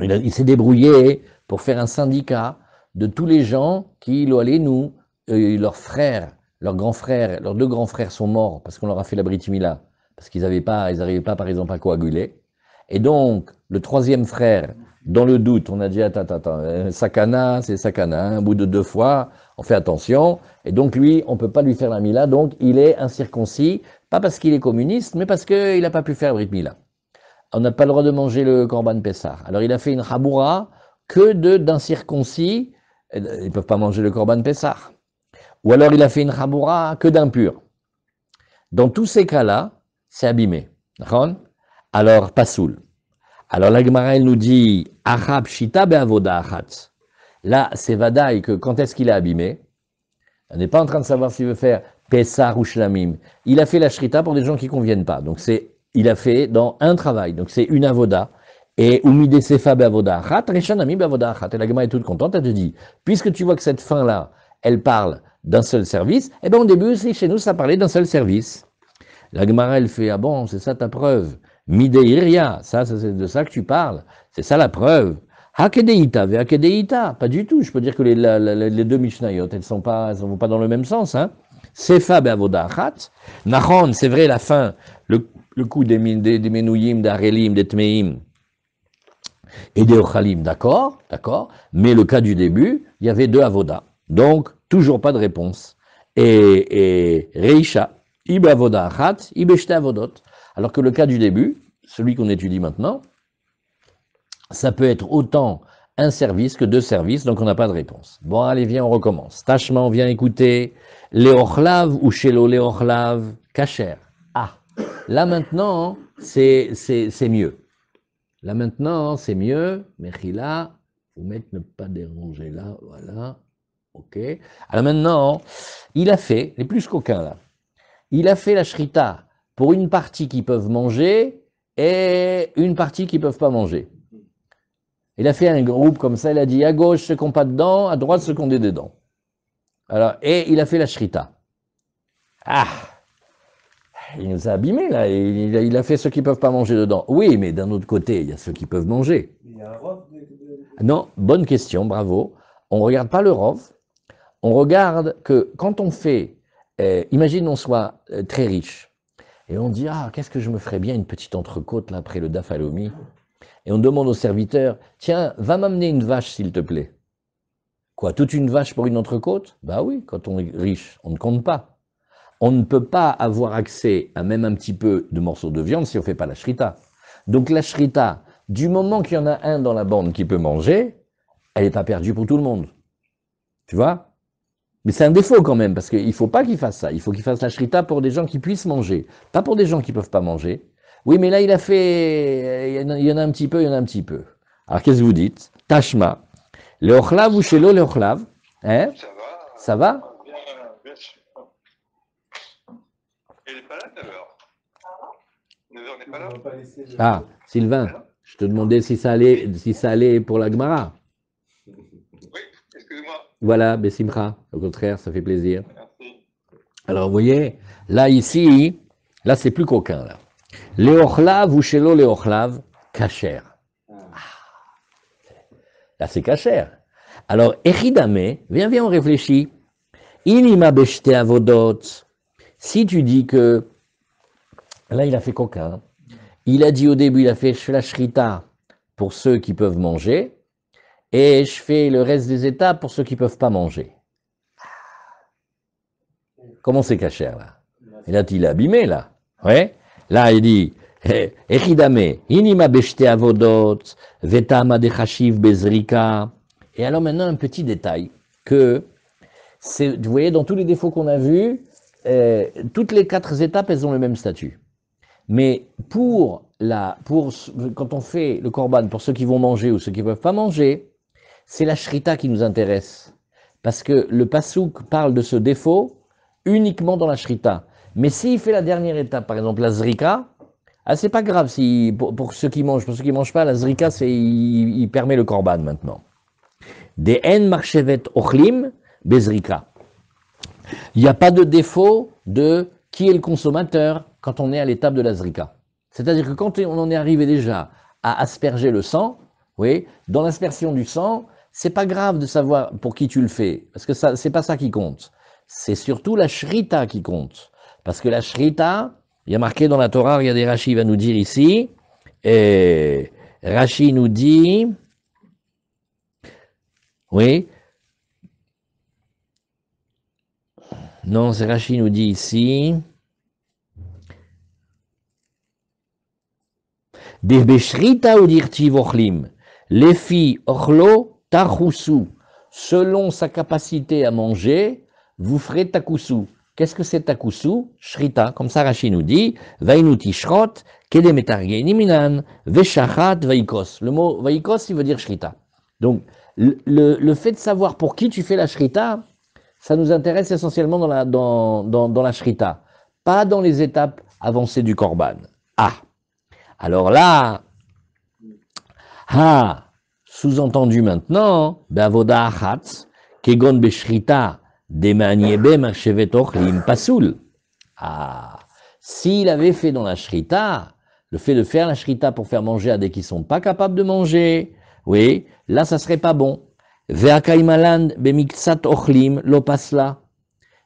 [SPEAKER 1] il s'est débrouillé pour faire un syndicat de tous les gens qui, nous, leurs frères leurs deux grands frères sont morts parce qu'on leur a fait la Brit Mila, parce qu'ils n'arrivaient pas, par exemple, à coaguler. Et donc, le troisième frère, dans le doute, on a dit, attends, sakana, c'est sakana, un bout de 2 fois, on fait attention. Et donc, lui, on ne peut pas lui faire la Mila, donc il est incirconcis, pas parce qu'il est communiste, mais parce qu'il n'a pas pu faire Brit Mila. On n'a pas le droit de manger le Korban Pessah. Alors, il a fait une Chaboura que d'incirconcis, ils ne peuvent pas manger le Korban Pessah. Ou alors, il a fait une Chaboura que d'impurs. Dans tous ces cas-là, c'est abîmé. Alors, pasoul. Alors, la Gemara, elle nous dit, Achab shita be'avoda achat. Là, c'est vadaï que quand est-ce qu'il a abîmé? On n'est pas en train de savoir s'il veut faire Pessah ou Shlamim. Il a fait la shrita pour des gens qui ne conviennent pas. Donc, il a fait dans un travail. Donc, c'est une avoda. Et umide sefa be'avoda achat, reshanami be'avoda achat. Et la Gemara est toute contente, elle te dit, puisque tu vois que cette fin-là, elle parle d'un seul service, eh bien, au début aussi, chez nous, ça parlait d'un seul service. La Gemara, elle fait, ah bon, c'est ça ta preuve. Mideiria, ça c'est de ça que tu parles. C'est ça la preuve. Hakedeita, ve hakedeita. Pas du tout. Je peux dire que les deux Mishnayot, elles ne vont pas dans le même sens. Hein. Sefa be'avoda achat. Nachon, c'est vrai, la fin, le coup des Menouim, d'Arelim, des Tmeim et des Ochalim, d'accord. Mais le cas du début, il y avait 2 avoda. Donc, toujours pas de réponse. Et Reisha, ibe avoda achat, ibe shte avodot. Alors que le cas du début, celui qu'on étudie maintenant, ça peut être autant un service que 2 services, donc on n'a pas de réponse. Bon, allez, viens, on recommence. Tachma, on vient écouter Léochlav ou Shelo Léochlav, Kacher. Ah, là maintenant, c'est mieux. Là maintenant, c'est mieux. Mechila, vous mettez ne pas déranger là, voilà. Ok. Alors maintenant, il a fait, les plus qu'aucun là, il a fait la shrita pour une partie qu'ils peuvent manger et une partie qu'ils ne peuvent pas manger. Il a fait un groupe comme ça, il a dit à gauche ceux qui n'ont pas de dents, à droite ceux qui ont des dents. Alors, et il a fait la shrita. Ah, il nous a abîmés là, il a fait ceux qui ne peuvent pas manger dedans. Oui, mais d'un autre côté, il y a ceux qui peuvent manger.
[SPEAKER 2] Il y a un rov
[SPEAKER 1] Non, bonne question, bravo. On ne regarde pas le rov, on regarde que quand on fait, imagine on soit très riche, et on dit, ah, qu'est-ce que je me ferais bien une petite entrecôte là après le daf alomi. Et on demande au serviteur, tiens, va m'amener une vache s'il te plaît. Quoi, toute une vache pour une entrecôte? Bah oui, quand on est riche, on ne compte pas. On ne peut pas avoir accès à même un petit peu de morceaux de viande si on ne fait pas la shrita. Donc la shrita, du moment qu'il y en a un dans la bande qui peut manger, elle n'est pas perdue pour tout le monde. Tu vois? Mais c'est un défaut quand même, parce qu'il ne faut pas qu'il fasse ça. Il faut qu'il fasse la shrita pour des gens qui puissent manger, pas pour des gens qui ne peuvent pas manger. Oui, mais là, il a fait... Il y en a un petit peu, il y en a un petit peu. Alors, qu'est-ce que vous dites? Tashma. Le ochlav ou shelo le ochlav? Hein?
[SPEAKER 3] Ça va?
[SPEAKER 1] Ça va?
[SPEAKER 3] Bien sûr. Il n'est pas là tout à l'heure. 9h n'est pas là?
[SPEAKER 2] On va pas laisser le...
[SPEAKER 1] Ah, Sylvain, je te demandais si ça allait pour la Gemara.
[SPEAKER 3] Oui, excusez-moi.
[SPEAKER 1] Voilà, Bessimcha. Au contraire, ça fait plaisir.
[SPEAKER 3] Merci.
[SPEAKER 1] Alors, vous voyez, là, ici, là, c'est plus qu'aucun, là. Léochlav ou shelo léochlav, kacher. Là, c'est kacher. Alors, echidame, viens, on réfléchit. Inima beshte avodot. Si tu dis que, là, il a fait qu'aucun. Il a dit au début, il a fait la shrita pour ceux qui peuvent manger, et je fais le reste des étapes pour ceux qui ne peuvent pas manger. Comment c'est kacher, là? Et là, il est abîmé, là. Ouais. Là, il dit, Echidame, inima beshte avodot, vetama de chashiv bezrika. Et alors maintenant, un petit détail, que, vous voyez, dans tous les défauts qu'on a vus, toutes les 4 étapes, elles ont le même statut. Mais quand on fait le korban, pour ceux qui vont manger ou ceux qui ne peuvent pas manger, c'est la shrita qui nous intéresse. Parce que le pasouk parle de ce défaut uniquement dans la shrita. Mais s'il fait la dernière étape, par exemple la zrika, c'est pas grave pour ceux qui mangent. Pour ceux qui ne mangent pas, la zrika, il permet le korban maintenant. Des en marchevet ochlim bezrika. Il n'y a pas de défaut de qui est le consommateur quand on est à l'étape de la zrika. C'est-à-dire que quand on en est arrivé déjà à asperger le sang, oui, dans l'aspersion du sang, c'est pas grave de savoir pour qui tu le fais, parce que c'est pas ça qui compte. c'est surtout la shrita qui compte. Parce que la shrita, il y a marqué dans la Torah, regardez, Rashi va nous dire ici, et Rashi nous dit, oui, non, c'est Rashi nous dit ici, des beshrita ou dirti vochlim, les filles ochlo tachusu, selon sa capacité à manger, vous ferez takusu. Qu'est-ce que c'est takusu? Shrita, comme ça Rashi nous dit, vainuti shrot, kedemetargeni minan, veshachat vaikos. Le mot vaikos, il veut dire shrita. Donc, le fait de savoir pour qui tu fais la shrita, ça nous intéresse essentiellement dans la shrita, pas dans les étapes avancées du korban. Ah, alors là, sous-entendu maintenant, be'avoda achatz, kegon beshrita, demaniebe marchevet ochlim pasoul. Ah, s'il avait fait dans la shrita, le fait de faire la shrita pour faire manger à des qui sont pas capables de manger, oui, là ça serait pas bon. Ve'akaimalan bemiktsat ochlim lo pasla.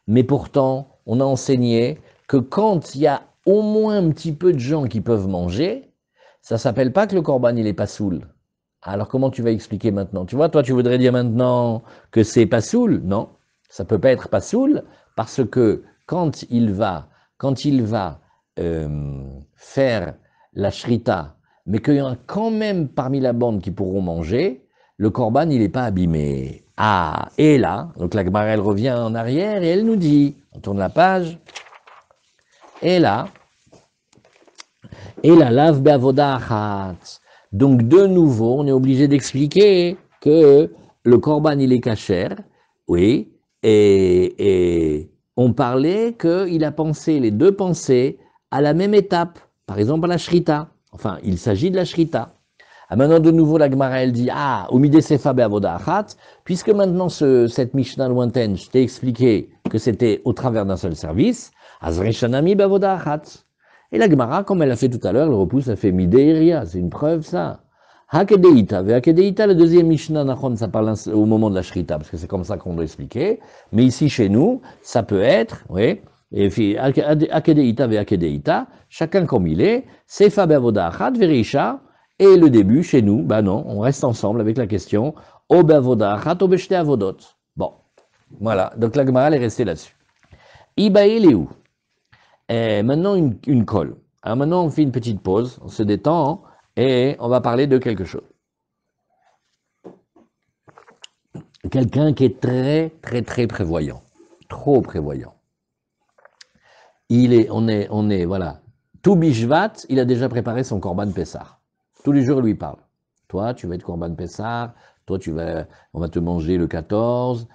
[SPEAKER 1] Mais pourtant, on a enseigné que quand il y a au moins un petit peu de gens qui peuvent manger, ça s'appelle pas que le korban il est pasoul. Alors comment tu vas expliquer maintenant? Tu vois, toi tu voudrais dire maintenant que c'est pasoul? Non, ça peut pas être pasoul parce que quand il va faire la shrita, mais qu'il y en a quand même parmi la bande qui pourront manger, le korban il n'est pas abîmé. Ah, et là, donc la Gemara elle revient en arrière et elle nous dit, on tourne la page, et là, lave be'avoda achat. Donc de nouveau, on est obligé d'expliquer que le korban il est kasher, oui, et on parlait qu'il a pensé les deux pensées à la même étape, par exemple à la shrita. Enfin, il s'agit de la shrita. Ah, maintenant de nouveau la Gemara elle dit omide sefa be'avoda achat, puisque maintenant cette Mishnah lointaine, je t'ai expliqué que c'était au travers d'un seul service, azrechanami be'avoda achat. Et la Gemara, comme elle l'a fait tout à l'heure, elle repousse, elle fait mideiria, c'est une preuve ça. Hakedeita, Hakedeita, le deuxième Mishnah Nachon, ça parle au moment de la Shrita, parce que c'est comme ça qu'on doit expliquer. Mais ici, chez nous, ça peut être, oui, et puis Hakedeita, Hakedeita, chacun comme il est, Sefa be'avoda achat, verisha, et le début, chez nous, ben non, on reste ensemble avec la question, O be'avoda achat, o be'shte avodot. Bon, voilà, donc la Gemara, elle est restée là-dessus. Ibae Léou. Et maintenant, une colle. Alors maintenant, on fait une petite pause, on se détend, et on va parler de quelque chose. Quelqu'un qui est très, très, très prévoyant. Trop prévoyant. Voilà. Tout Bishvat, il a déjà préparé son Korban Pessah. Tous les jours, il lui parle. Toi, tu vas être Korban Pessah, toi, on va te manger le 14.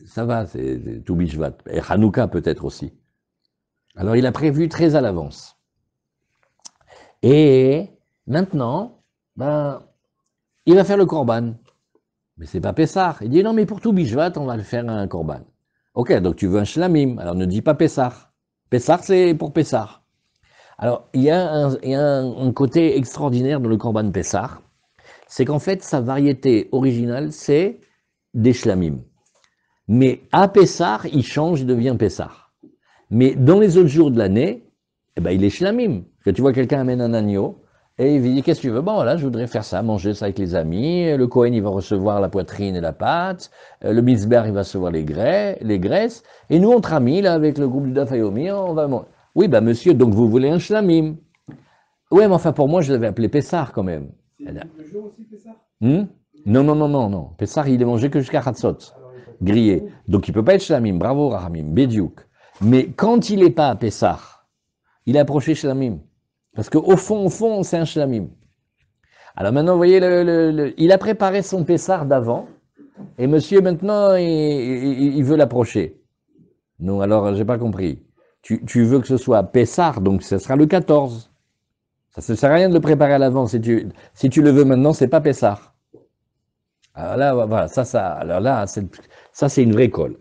[SPEAKER 1] Ça va, c'est tout Bishvat. Et Hanouka peut-être aussi. Alors, il a prévu très à l'avance. Et maintenant, il va faire le korban. Mais c'est pas Pessah. Il dit non, mais pour tout Bishvat, on va le faire un korban. Ok, donc tu veux un shlamim. Alors ne dis pas Pessah. Pessah, c'est pour Pessah. Alors, il y a un côté extraordinaire dans le korban Pessah. C'est qu'en fait, sa variété originale, c'est des shlamim. Mais à Pessah, il change, il devient Pessah. Mais dans les autres jours de l'année, il est shlamim. Que tu vois quelqu'un amène un agneau, et il dit, qu'est-ce que tu veux? Bon, voilà, je voudrais faire ça, manger ça avec les amis. Le Kohen, il va recevoir la poitrine et la pâte. Le Mizber, il va recevoir les graisses. Et nous, entre amis, là, avec le groupe du Daf Yomi, on va manger. Oui, monsieur, donc vous voulez un shlamim. Oui, mais enfin, pour moi, je l'avais appelé Pessah, quand même.
[SPEAKER 2] C'est le jour aussi, Pessah?
[SPEAKER 1] Non. Pessah, il est mangé que jusqu'à Hatzot. Grillé. Donc, il peut pas être shlamim. Bravo, Rahamim. Bediouk. Mais quand il n'est pas à Pessah, il est approché shlamim. Parce qu'au fond, c'est un shlamim. Alors maintenant, vous voyez, il a préparé son Pessah d'avant, et monsieur, maintenant, il veut l'approcher. Non, alors, j'ai pas compris. Tu veux que ce soit Pessah, donc ce sera le 14. Ça ne sert à rien de le préparer à l'avant. Si tu le veux maintenant, c'est pas Pessah. Alors là, voilà, alors là, ça, c'est une vraie colle.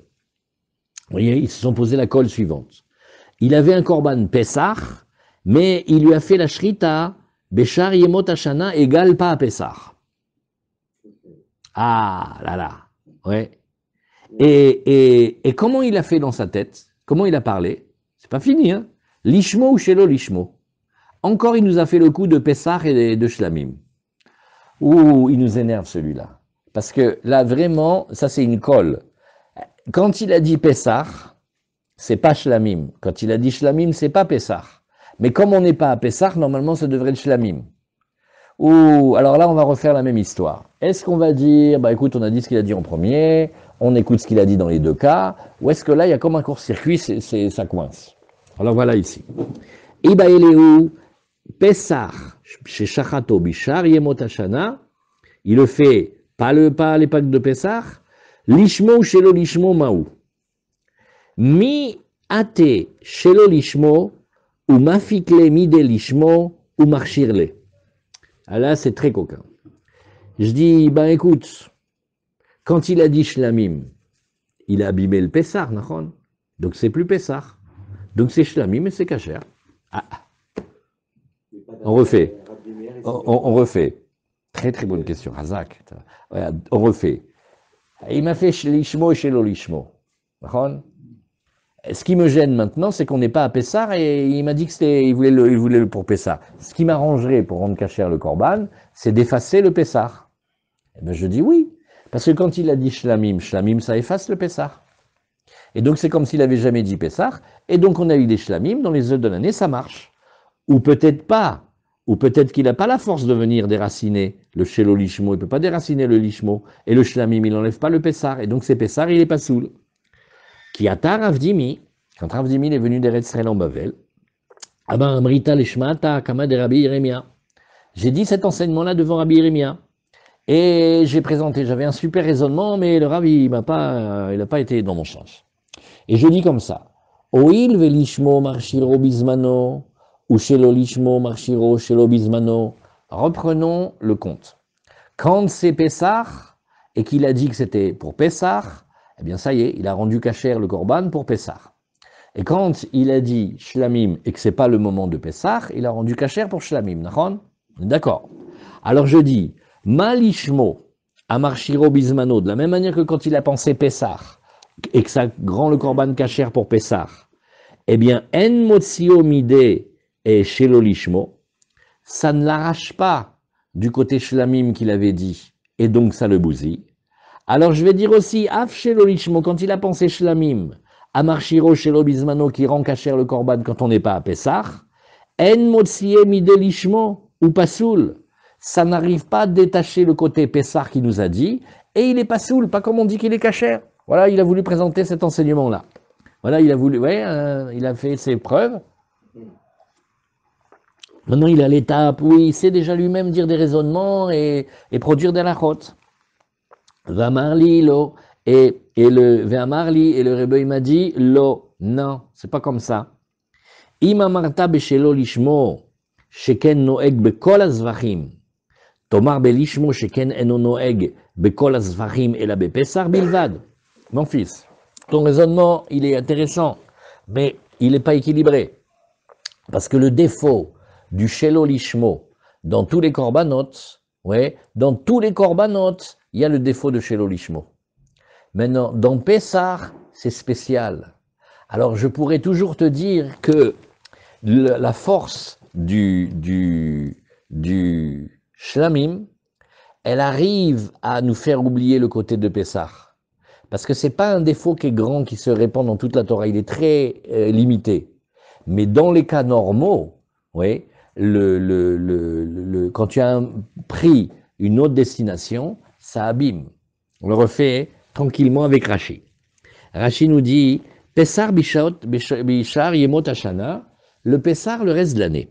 [SPEAKER 1] Vous voyez, ils se sont posé la colle suivante. Il avait un korban Pessah, mais il lui a fait la shrita, Béchar Yemot Hashana égale pas à Pessah. Ah là là, ouais. Et comment il a fait dans sa tête? Comment il a parlé? C'est pas fini, hein? Lishmo ou Shelo Lishmo. Encore, il nous a fait le coup de Pessah et de Shlamim. Ouh, il nous énerve celui-là. Parce que là, vraiment, ça c'est une colle. Quand il a dit Pessah, c'est pas Shlamim. Quand il a dit Shlamim, c'est pas Pessah. Mais comme on n'est pas à Pessah, normalement, ça devrait être Shlamim. Ou alors là, on va refaire la même histoire. Est-ce qu'on va dire, bah écoute, on a dit ce qu'il a dit en premier, on écoute ce qu'il a dit dans les deux cas, ou est-ce que là, il y a comme un court-circuit, ça coince. Alors voilà ici. Iba Elehu, Pessah, chez Shachato Bishar, Yemot Hashana, il le fait, pas les Pâques de Pessah, Lishmo Shelo Lishmo Maou. Mi ate Shelo Lishmo, ou mafikle mide Lishmo, ou marchirle. Ah là, c'est très coquin. Je dis, ben écoute, quand il a dit Shlamim, il a abîmé le Pessah, nachon. Donc c'est plus Pessah. Donc c'est Shlamim et c'est Kacher. Ah. On refait. On refait. Très très bonne question, Razak. On refait. Il m'a fait Lishmo et Shelo Lishmo. Nachon. Ce qui me gêne maintenant, c'est qu'on n'est pas à Pessah et il m'a dit qu'il voulait le pour Pessah. Ce qui m'arrangerait pour rendre Kacher le Korban, c'est d'effacer le Pessah. Eh bien, je dis oui, parce que quand il a dit Shlamim, Shlamim, ça efface le Pessah. Et donc, c'est comme s'il avait jamais dit Pessah, et donc on a eu des Shlamim, dans les œufs de l'année, ça marche. Ou peut-être pas, ou peut-être qu'il n'a pas la force de venir déraciner le Shelo Lishmo, il ne peut pas déraciner le Lishmo, et le Shlamim, il n'enlève pas le Pessah, et donc c'est Pessah, il n'est pas soul. Qui atar Avdimi, quand Avdimi est venu d'Eretz Israël en Bavel, Abba Amrita Lishmata Kama de Rabbi Yeremia. J'ai dit cet enseignement-là devant Rabbi Yeremia. Et j'ai présenté, j'avais un super raisonnement, mais le Rabbi, il n'a pas été dans mon sens. Et je dis comme ça, Oil velishmo marshiro bismano, ou shelo lishmo marshiro shelo bismano. Reprenons le compte. Quand c'est Pessah, et qu'il a dit que c'était pour Pessah, eh bien ça y est, il a rendu Kacher le Korban pour Pessah. Et quand il a dit Shlamim, et que c'est pas le moment de Pessah, il a rendu Kacher pour Shlamim. D'accord. Alors je dis, Malishmo, Amarshiro Bismano, de la même manière que quand il a pensé Pessah, et que ça rend le Korban Kacher pour Pessah, eh bien, En Motsio Mide et Shelo Lishmo, ça ne l'arrache pas du côté Shlamim qu'il avait dit, et donc ça le bousille. Alors je vais dire aussi, Af Shelo Lishmo, quand il a pensé Shlamim, Amarshiro Shelo Bismano, qui rend Kacher le Korban quand on n'est pas à Pessah, En Motsio Mide Lishmo, ou Pasoul, ça n'arrive pas à détacher le côté Pessah qui nous a dit, et il est pas soul, pas comme on dit qu'il est Kacher. Voilà, il a voulu présenter cet enseignement-là. Voilà, il a voulu, il a fait ses preuves. Maintenant, il est à l'étape où il sait déjà lui-même dire des raisonnements et produire des lachotes. Vamarli, lo, et le Rebbe il m'a dit, lo, non, c'est pas comme ça. Ima marta beshelo lishmo, sheken noeg bekol azvachim. Tomar belishmo sheken eno noeg bekol azvachim ela bepesar bilvad. Mon fils, ton raisonnement, il est intéressant, mais il n'est pas équilibré. Parce que le défaut du shelo lishmo dans tous les korbanot, dans tous les korbanot, il y a le défaut de shelo lishmo. Maintenant, dans Pessah, c'est spécial. Alors, je pourrais toujours te dire que la force du Shlamim, elle arrive à nous faire oublier le côté de Pessah. Parce que c'est pas un défaut qui est grand, qui se répand dans toute la Torah, il est très limité. Mais dans les cas normaux, quand tu as pris une autre destination, ça abîme. On le refait tranquillement avec Rashi. Rashi nous dit, Pessar bishar yemot hashana, le Pessar le reste de l'année.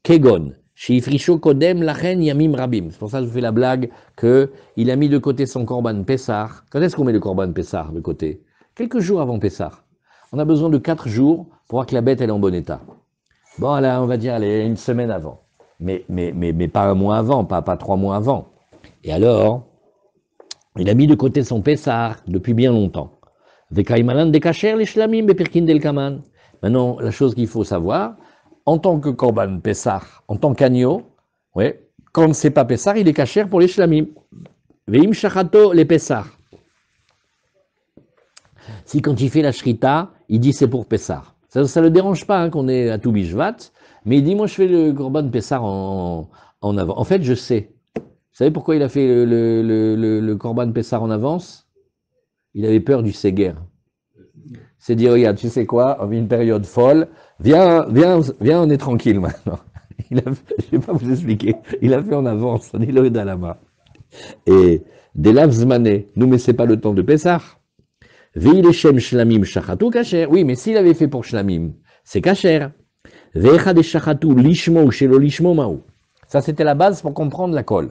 [SPEAKER 1] Kegon, sheifrisho kodem lachen yamim rabim. C'est pour ça que je fais la blague qu'il a mis de côté son korban Pessar. Quand est-ce qu'on met le korban Pessar de côté? Quelques jours avant Pessar. On a besoin de 4 jours pour voir que la bête elle est en bon état. Bon, là, on va dire, allez, une semaine avant. Mais pas un mois avant, pas 3 mois avant. Et alors, il a mis de côté son Pessar depuis bien longtemps. Maintenant, la chose qu'il faut savoir, en tant que korban Pessah, en tant qu'agneau, quand c'est pas Pessah, il est kacher pour les shlamim. Veim shachato les Pessah. Si quand il fait la shrita, il dit c'est pour Pessah. Ça ne le dérange pas hein, qu'on est à Tou Bishvat, mais il dit moi je fais le Korban Pessah en avant. En fait, je sais. Vous savez pourquoi il a fait le Korban Pessah en avance? Il avait peur du Séguer. C'est dit, regarde, tu sais quoi, on vit une période folle, viens, on est tranquille maintenant. Je ne vais pas vous expliquer, il a fait en avance, on est le Dalama. Et des lavzmané, nous, mais c'est pas le temps de Pessah. Veileshem shlamim shachatu kasher. Oui, mais s'il avait fait pour shlamim, c'est kasher. Vecha de shachatu lishmo ou shelo lishmo maou. Ça, c'était la base pour comprendre la colle.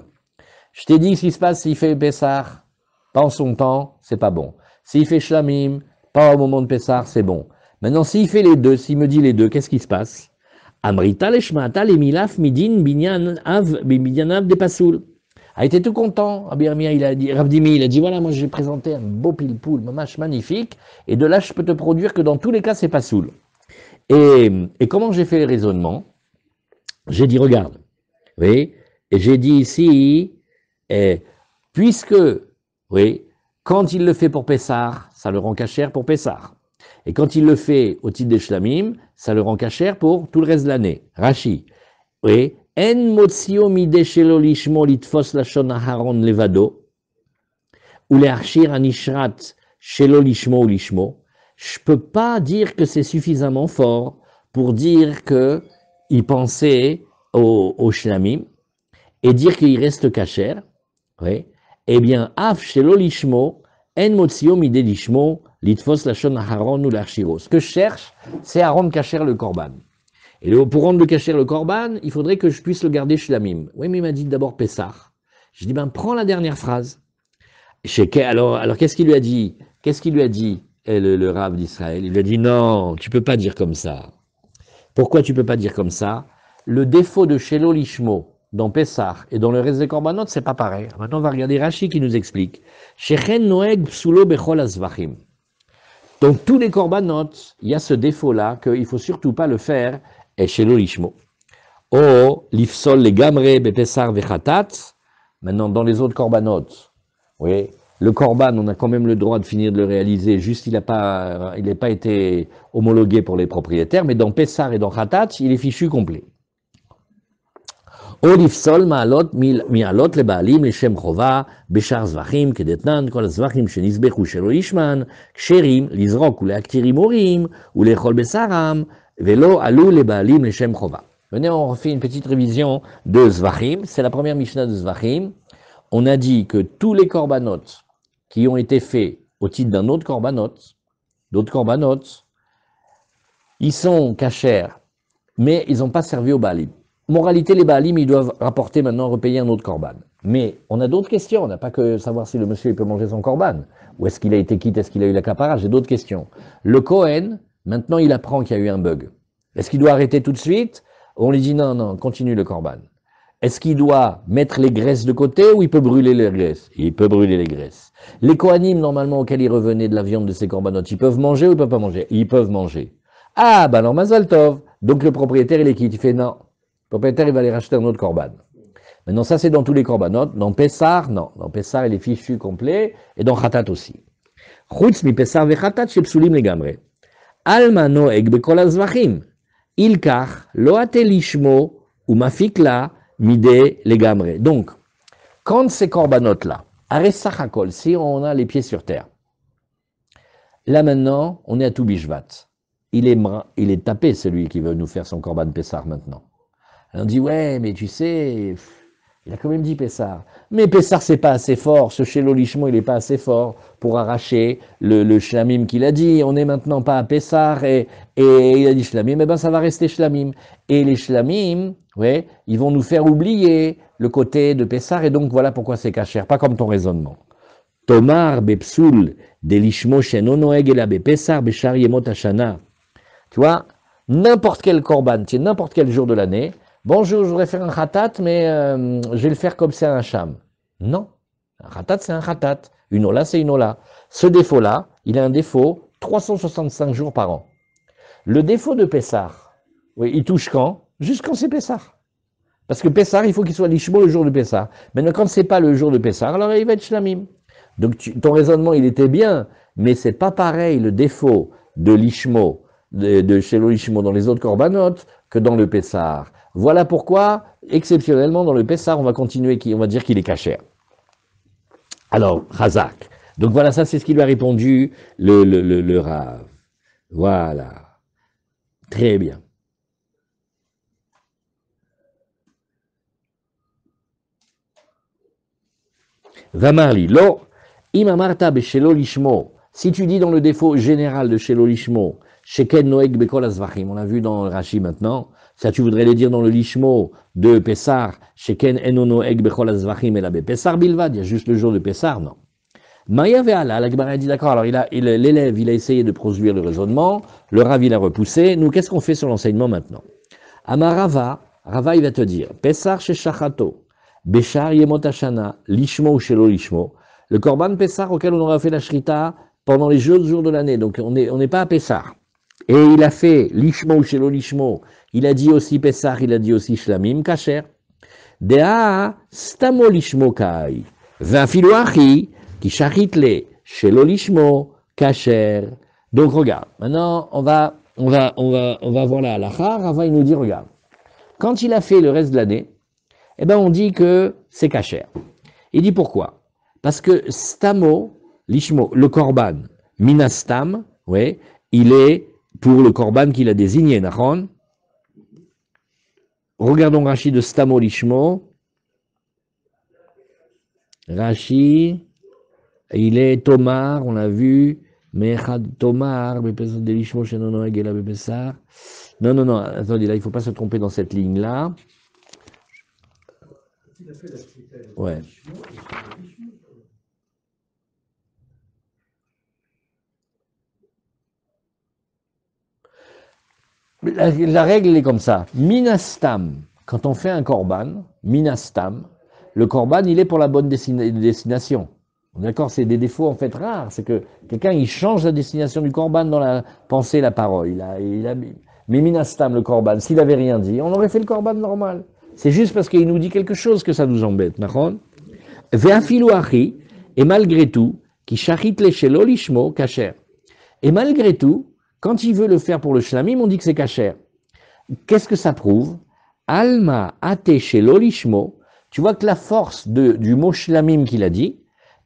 [SPEAKER 1] Je t'ai dit, ce qui se passe s'il fait Pessah, pas en son temps, c'est pas bon. S'il fait shlamim, pas au moment de Pessah, c'est bon. Maintenant, s'il fait les deux, s'il me dit les deux, qu'est-ce qui se passe? Amrita leshmata lemilaf midin binyan av de pasoul. A été tout content. Abirmia, il a dit, Ravdimi, il a dit, voilà, moi j'ai présenté un beau pile-poule, mamache magnifique, et de là je peux te produire que dans tous les cas c'est pas soul. Et comment j'ai fait le raisonnement? J'ai dit, regarde, oui, et j'ai dit ici, puisque, oui, quand il le fait pour Pessah, ça le rend cachère pour Pessah. Et quand il le fait au titre des Shlamim, ça le rend cachère pour tout le reste de l'année. Rashi, oui, en motsio mide shelo lishmo litfos lashon aharon levado, ou le'arshir anishrat shelo lishmo ou lishmo. Je peux pas dire que c'est suffisamment fort pour dire que il pensait au shlamim et dire qu'il reste cachère. Oui. Eh bien, af shelo lishmo, en motsio mide lishmo litfos lashon aharon ou l'arshiro. Ce que je cherche, c'est à rendre cachère le korban. Et pour rendre le cachère le korban, il faudrait que je puisse le garder shlamim. Oui, mais il m'a dit d'abord Pessah. Je dis, ben, prends la dernière phrase. Alors qu'est-ce qu'il lui a dit? Qu'est-ce qu'il lui a dit, le Rav d'Israël? Il lui a dit, non, tu peux pas dire comme ça. Pourquoi tu peux pas dire comme ça? Le défaut de Shelo Lishmo dans Pessah et dans le reste des korbanot, c'est pas pareil. Maintenant, on va regarder Rashi qui nous explique. Shechen noeg psulo bechol azvachim. Dans tous les korbanot, il y a ce défaut-là qu'il faut surtout pas le faire et Shelo Lishmo. Oh, l'ifsol les gamre bepessar vechatat. Maintenant, dans les autres korbanot, oui, le korban, on a quand même le droit de finir de le réaliser, juste il n'a pas été homologué pour les propriétaires, mais dans Pessar et dans Khatat, il est fichu complet. O lifsol ma'alot mi'alot leba'alim leshem chova beshar zvachim kedetnan kol zvachim shenizbechu shelo ishman ksherim lizrok ou leaktirim orim ou lechol besaram velo alu leba'alim leshem chova. Venez, on refait une petite révision de zvachim, c'est la première Mishnah de zvachim. On a dit que tous les korbanot qui ont été faits au titre d'un autre korbanot, d'autres korbanot, ils sont cachers, mais ils n'ont pas servi au Baalim. Moralité, les Baalim, ils doivent rapporter maintenant, repayer un autre korban. Mais on a d'autres questions, on n'a pas que savoir si le monsieur il peut manger son korban, ou est-ce qu'il a été quitte, est-ce qu'il a eu l'accaparage, j'ai d'autres questions. Le Kohen, maintenant il apprend qu'il y a eu un bug. Est-ce qu'il doit arrêter tout de suite? On lui dit non, continue le korban. Est-ce qu'il doit mettre les graisses de côté ou il peut brûler les graisses? Il peut brûler les graisses. Les Kohanim, normalement, auxquels il revenait de la viande de ces corbanotes, ils peuvent manger ou ils peuvent pas manger? Ils peuvent manger. Ah, ben alors, Mazal Tov. Donc le propriétaire, il est quitte. Il fait non. Le propriétaire, il va aller racheter un autre korban. Maintenant, ça, c'est dans tous les corbanotes. Dans Pessar, non. Dans Pessar, il est fichu complet. Et dans Khatat aussi. Chutz mi Pessar ve Khatat shepsulim legamre. Alma noeg bekol azvachim. Ilkar lo atelishmo ou mafikla midé les gamrés. Donc, quand ces corbanotes-là, arrêt si on a les pieds sur terre, là maintenant, on est à Tou Bishvat. Il est tapé, celui qui veut nous faire son korban Pessar maintenant. Alors on dit, ouais, mais tu sais, il a quand même dit Pessar. Mais Pessar, c'est pas assez fort. Ce Shelo Lishmo, il est pas assez fort pour arracher le shlamim qu'il a dit. On est maintenant pas à Pessar et il a dit shlamim, eh ben ça va rester shlamim. Et les shlamim, ouais, ils vont nous faire oublier le côté de Pessar et donc voilà pourquoi c'est cachère. Pas comme ton raisonnement. Tomar bepsul de lishmo sheno noeg ela bepessar beshar yemot hashana. Tu vois, n'importe quel korban, c'est n'importe quel jour de l'année. Bonjour, je voudrais faire un khatat, mais je vais le faire comme c'est un sham. Non, un khatat, c'est un khatat. Une ola, c'est une ola. Ce défaut-là, il a un défaut 365 jours par an. Le défaut de Pessar, oui, il touche quand? Juste quand c'est Pessar. Parce que Pessar, il faut qu'il soit lishmo le jour de Pessar. Maintenant, quand c'est pas le jour de Pessar, alors il va être shlamim. Donc ton raisonnement, il était bien, mais c'est pas pareil le défaut de l'ishmo, de Shelo Lishmo dans les autres corbanotes que dans le Pessar. Voilà pourquoi, exceptionnellement, dans le Pessar, on va continuer, on va dire qu'il est cachère. Alors, Chazak. Donc voilà, ça c'est ce qui lui a répondu le Rav. Voilà. Très bien. Vamarli, lo, imamarta beshelo lishmo. Si tu dis dans le défaut général de shelo lishmo, sheken noeg bekol azvachim, on l'a vu dans le Rashi maintenant, ça tu voudrais les dire dans le lishmo de Pessar, sheken eno noeg bekol azvachim et la Pessar bilvad, il y a juste le jour de Pessar, non. Maya ve'ala, la Gemara dit d'accord, alors l'élève il a essayé de produire le raisonnement, le Rav il a repoussé, nous qu'est-ce qu'on fait sur l'enseignement maintenant? Amarava, Rava il va te dire, Pessar chez Shachato, Béchar Yemot Hashana, Lishmo ou Shelo Lishmo, le Korban Pessar auquel on aura fait la Shrita pendant les jours de l'année, donc on n'est pas à Pessar. Et il a fait Lishmo ou Shelo Lishmo, il a dit aussi Pessar, il a dit aussi Shlamim, Kacher. Dea Stamo Lishmo Kai, Vafilu Achi, Ki Shachitle, Shelo Lishmo, Kacher. Donc regarde, maintenant on va voir la halakha, Rava il nous dit regarde, quand il a fait le reste de l'année, eh ben on dit que c'est kacher. Il dit pourquoi? Parce que stamo, lishmo, le korban, minastam, ouais, il est pour le korban qu'il a désigné, nachon. Regardons Rashi de stamo lishmo. Rashi, il est tomar, on l'a vu, mechad tomar, bepesar de lishmo shenono egela bepesar. Non, attendez, là il ne faut pas se tromper dans cette ligne-là. Ouais. La règle est comme ça. Minastam, quand on fait un korban, minastam, le korban il est pour la bonne destination. D'accord, c'est des défauts en fait rares. C'est que quelqu'un il change la destination du korban dans la pensée, la parole. Mais minastam, le korban, s'il n'avait rien dit, on aurait fait le korban normal. C'est juste parce qu'il nous dit quelque chose que ça nous embête. Ve'afilu achi, et malgré tout, qui shachit le shelo lishmo kacher. Et malgré tout, quand il veut le faire pour le shlamim, on dit que c'est kacher. Qu'est-ce que ça prouve? Alma ate shelo lishmo. Tu vois que la force du mot shlamim qu'il a dit,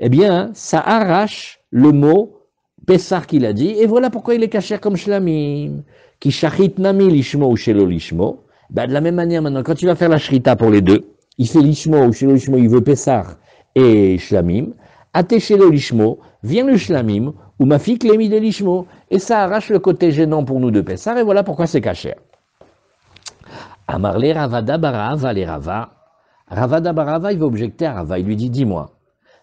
[SPEAKER 1] eh bien, ça arrache le mot Pessar qu'il a dit, et voilà pourquoi il est kacher comme shlamim. Qui shachit nami lishmo ou shelo lishmo. Ben, de la même manière, maintenant, quand il va faire la shrita pour les deux, il fait lishmo ou shelo lishmo, il veut Pessar et shlamim. Ate shelo lishmo, vient le shlamim, ou ma fille clémi de lishmo, et ça arrache le côté gênant pour nous de Pessar, et voilà pourquoi c'est caché. Amarle Ravada Barava les Rava. Ravada Barava, il va objecter à Rava, il lui dit, dis-moi,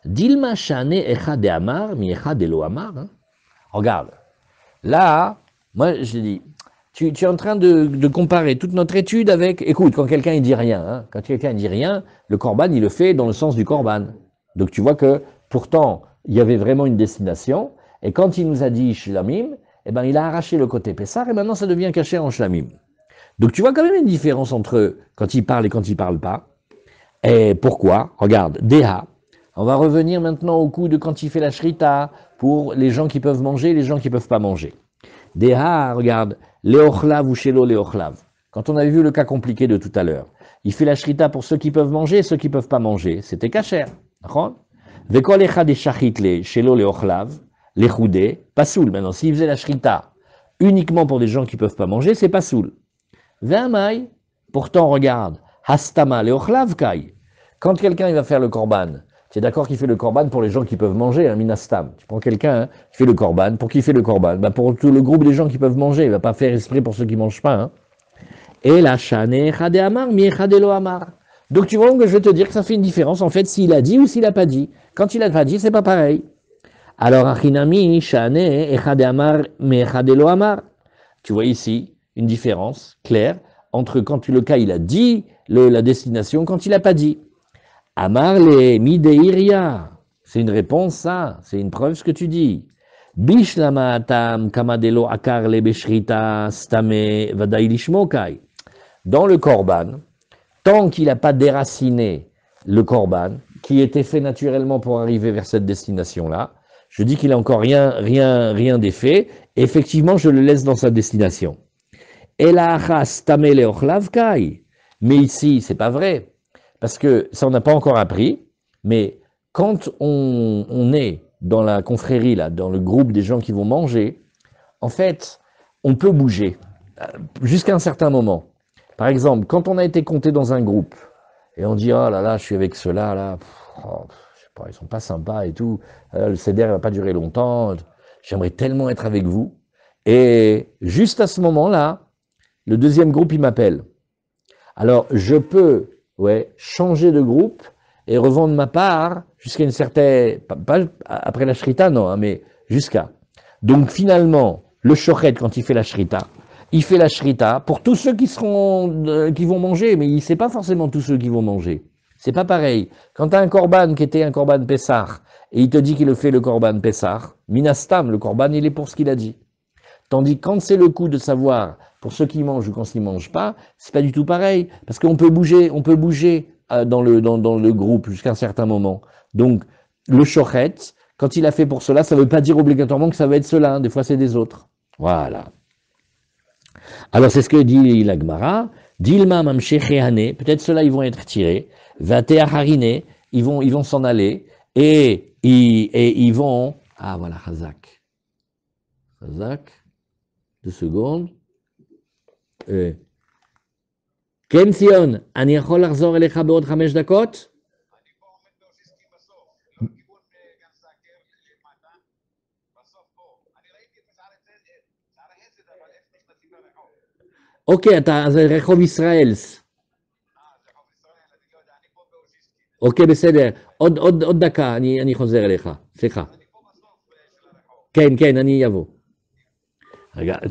[SPEAKER 1] Dilma shane echad de amar, mi echad de lo amar. Regarde, là, moi je dis, tu es en train de comparer toute notre étude avec, écoute, quand quelqu'un il dit rien, hein, quand quelqu'un dit rien, le korban il le fait dans le sens du korban. Donc tu vois que pourtant il y avait vraiment une destination, et quand il nous a dit shlamim, eh ben il a arraché le côté Pessar, et maintenant ça devient caché en shlamim. Donc tu vois quand même une différence entre quand il parle et quand il parle pas. Et pourquoi? Regarde, Deha. On va revenir maintenant au coup de quand il fait la shrita pour les gens qui peuvent manger et les gens qui peuvent pas manger. Deha, regarde, Léochlav ou Shelo Léochlav. Quand on avait vu le cas compliqué de tout à l'heure, il fait la shrita pour ceux qui peuvent manger et ceux qui peuvent pas manger. C'était kacher. Vekol echad eshachit le Shelo Léochlav, lechoudé, pasoul. Maintenant, s'il faisait la shrita uniquement pour des gens qui peuvent pas manger, c'est pasoul. Ve'amai, pourtant, regarde, hastama Léochlav kai. Quand quelqu'un il va faire le korban, tu es d'accord qu'il fait le korban pour les gens qui peuvent manger, un minastam. Tu prends quelqu'un qui fait le korban, pour qui fait le korban? Ben pour tout le groupe des gens qui peuvent manger, il ne va pas faire esprit pour ceux qui ne mangent pas. Hein. Et la shane echade amar, mi echade lo amar. Donc tu vois que je vais te dire que ça fait une différence en fait s'il a dit ou s'il n'a pas dit. Quand il n'a pas dit, c'est pas pareil. Alors achinami shane echade amar, mi echade lo amar. Tu vois ici une différence claire entre quand le cas il a dit la destination, quand il n'a pas dit. Amar le mideiria, c'est une réponse ça, c'est une preuve ce que tu dis. Bishlama atam kamadelo akar le beshrita stame vadai lishmokai. Dans le korban, tant qu'il n'a pas déraciné le korban, qui était fait naturellement pour arriver vers cette destination-là, je dis qu'il n'a encore rien défait, et effectivement, je le laisse dans sa destination. Mais ici, c'est pas vrai, parce que ça, on n'a pas encore appris, mais quand on est dans la confrérie, là, dans le groupe des gens qui vont manger, en fait, on peut bouger jusqu'à un certain moment. Par exemple, quand on a été compté dans un groupe, et on dit, oh là là, je suis avec ceux-là, là, je sais pas, ils sont pas sympas et tout, le CDR va pas durer longtemps, j'aimerais tellement être avec vous. Et juste à ce moment-là, le deuxième groupe, il m'appelle. Alors, je peux changer de groupe et revendre ma part jusqu'à une certaine, pas après la shrita, non, hein, mais jusqu'à. Donc finalement, le shochet, quand il fait la shrita pour tous ceux qui vont manger, mais il ne sait pas forcément tous ceux qui vont manger. C'est pas pareil. Quand tu as un korban qui était un korban Pessah, et il te dit qu'il le fait le korban Pessah, minastam, le korban, il est pour ce qu'il a dit. Tandis que quand c'est le coup de savoir pour ceux qui mangent ou quand ils ne mangent pas, c'est pas du tout pareil. Parce qu'on peut bouger dans le groupe jusqu'à un certain moment. Donc, le shochet, quand il a fait pour cela, ça ne veut pas dire obligatoirement que ça va être cela. Hein. Des fois, c'est des autres. Voilà. Alors, c'est ce que dit la Gemara. Dilma mamshechehane, peut-être ceux-là, ils vont être tirés. Vatea harine, ils vont s'en aller. Et ils vont... Ah, voilà, Hazak. Hazak. 2 secondes. כן ציון, אני יכול לחזור אליך בעוד 5 דקות? אוקיי, זה רחוב ישראל. אוקיי, בסדר. עוד דקה, אני חוזר אליך. סליחה. כן, אני אבוא.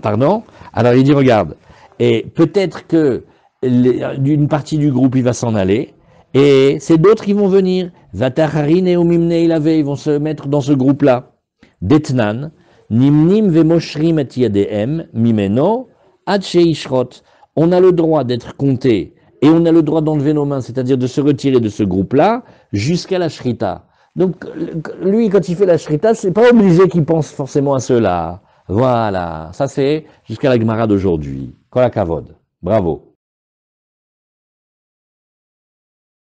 [SPEAKER 1] Pardon? Alors il dit, regarde, et peut-être que d'une partie du groupe, il va s'en aller, et c'est d'autres qui vont venir. Vatacharine et Omimne Ilave, ils vont se mettre dans ce groupe-là. Detnan, Nimnim Vemoshrim et Yadehem, Mimeno, Adche Ishrot. On a le droit d'être compté, et on a le droit d'enlever nos mains, c'est-à-dire de se retirer de ce groupe-là, jusqu'à la Shrita. Donc, lui, quand il fait la Shrita, c'est pas obligé qu'il pense forcément à cela. Voilà, ça c'est jusqu'à la Gemara d'aujourd'hui. Kol hakavod. Bravo.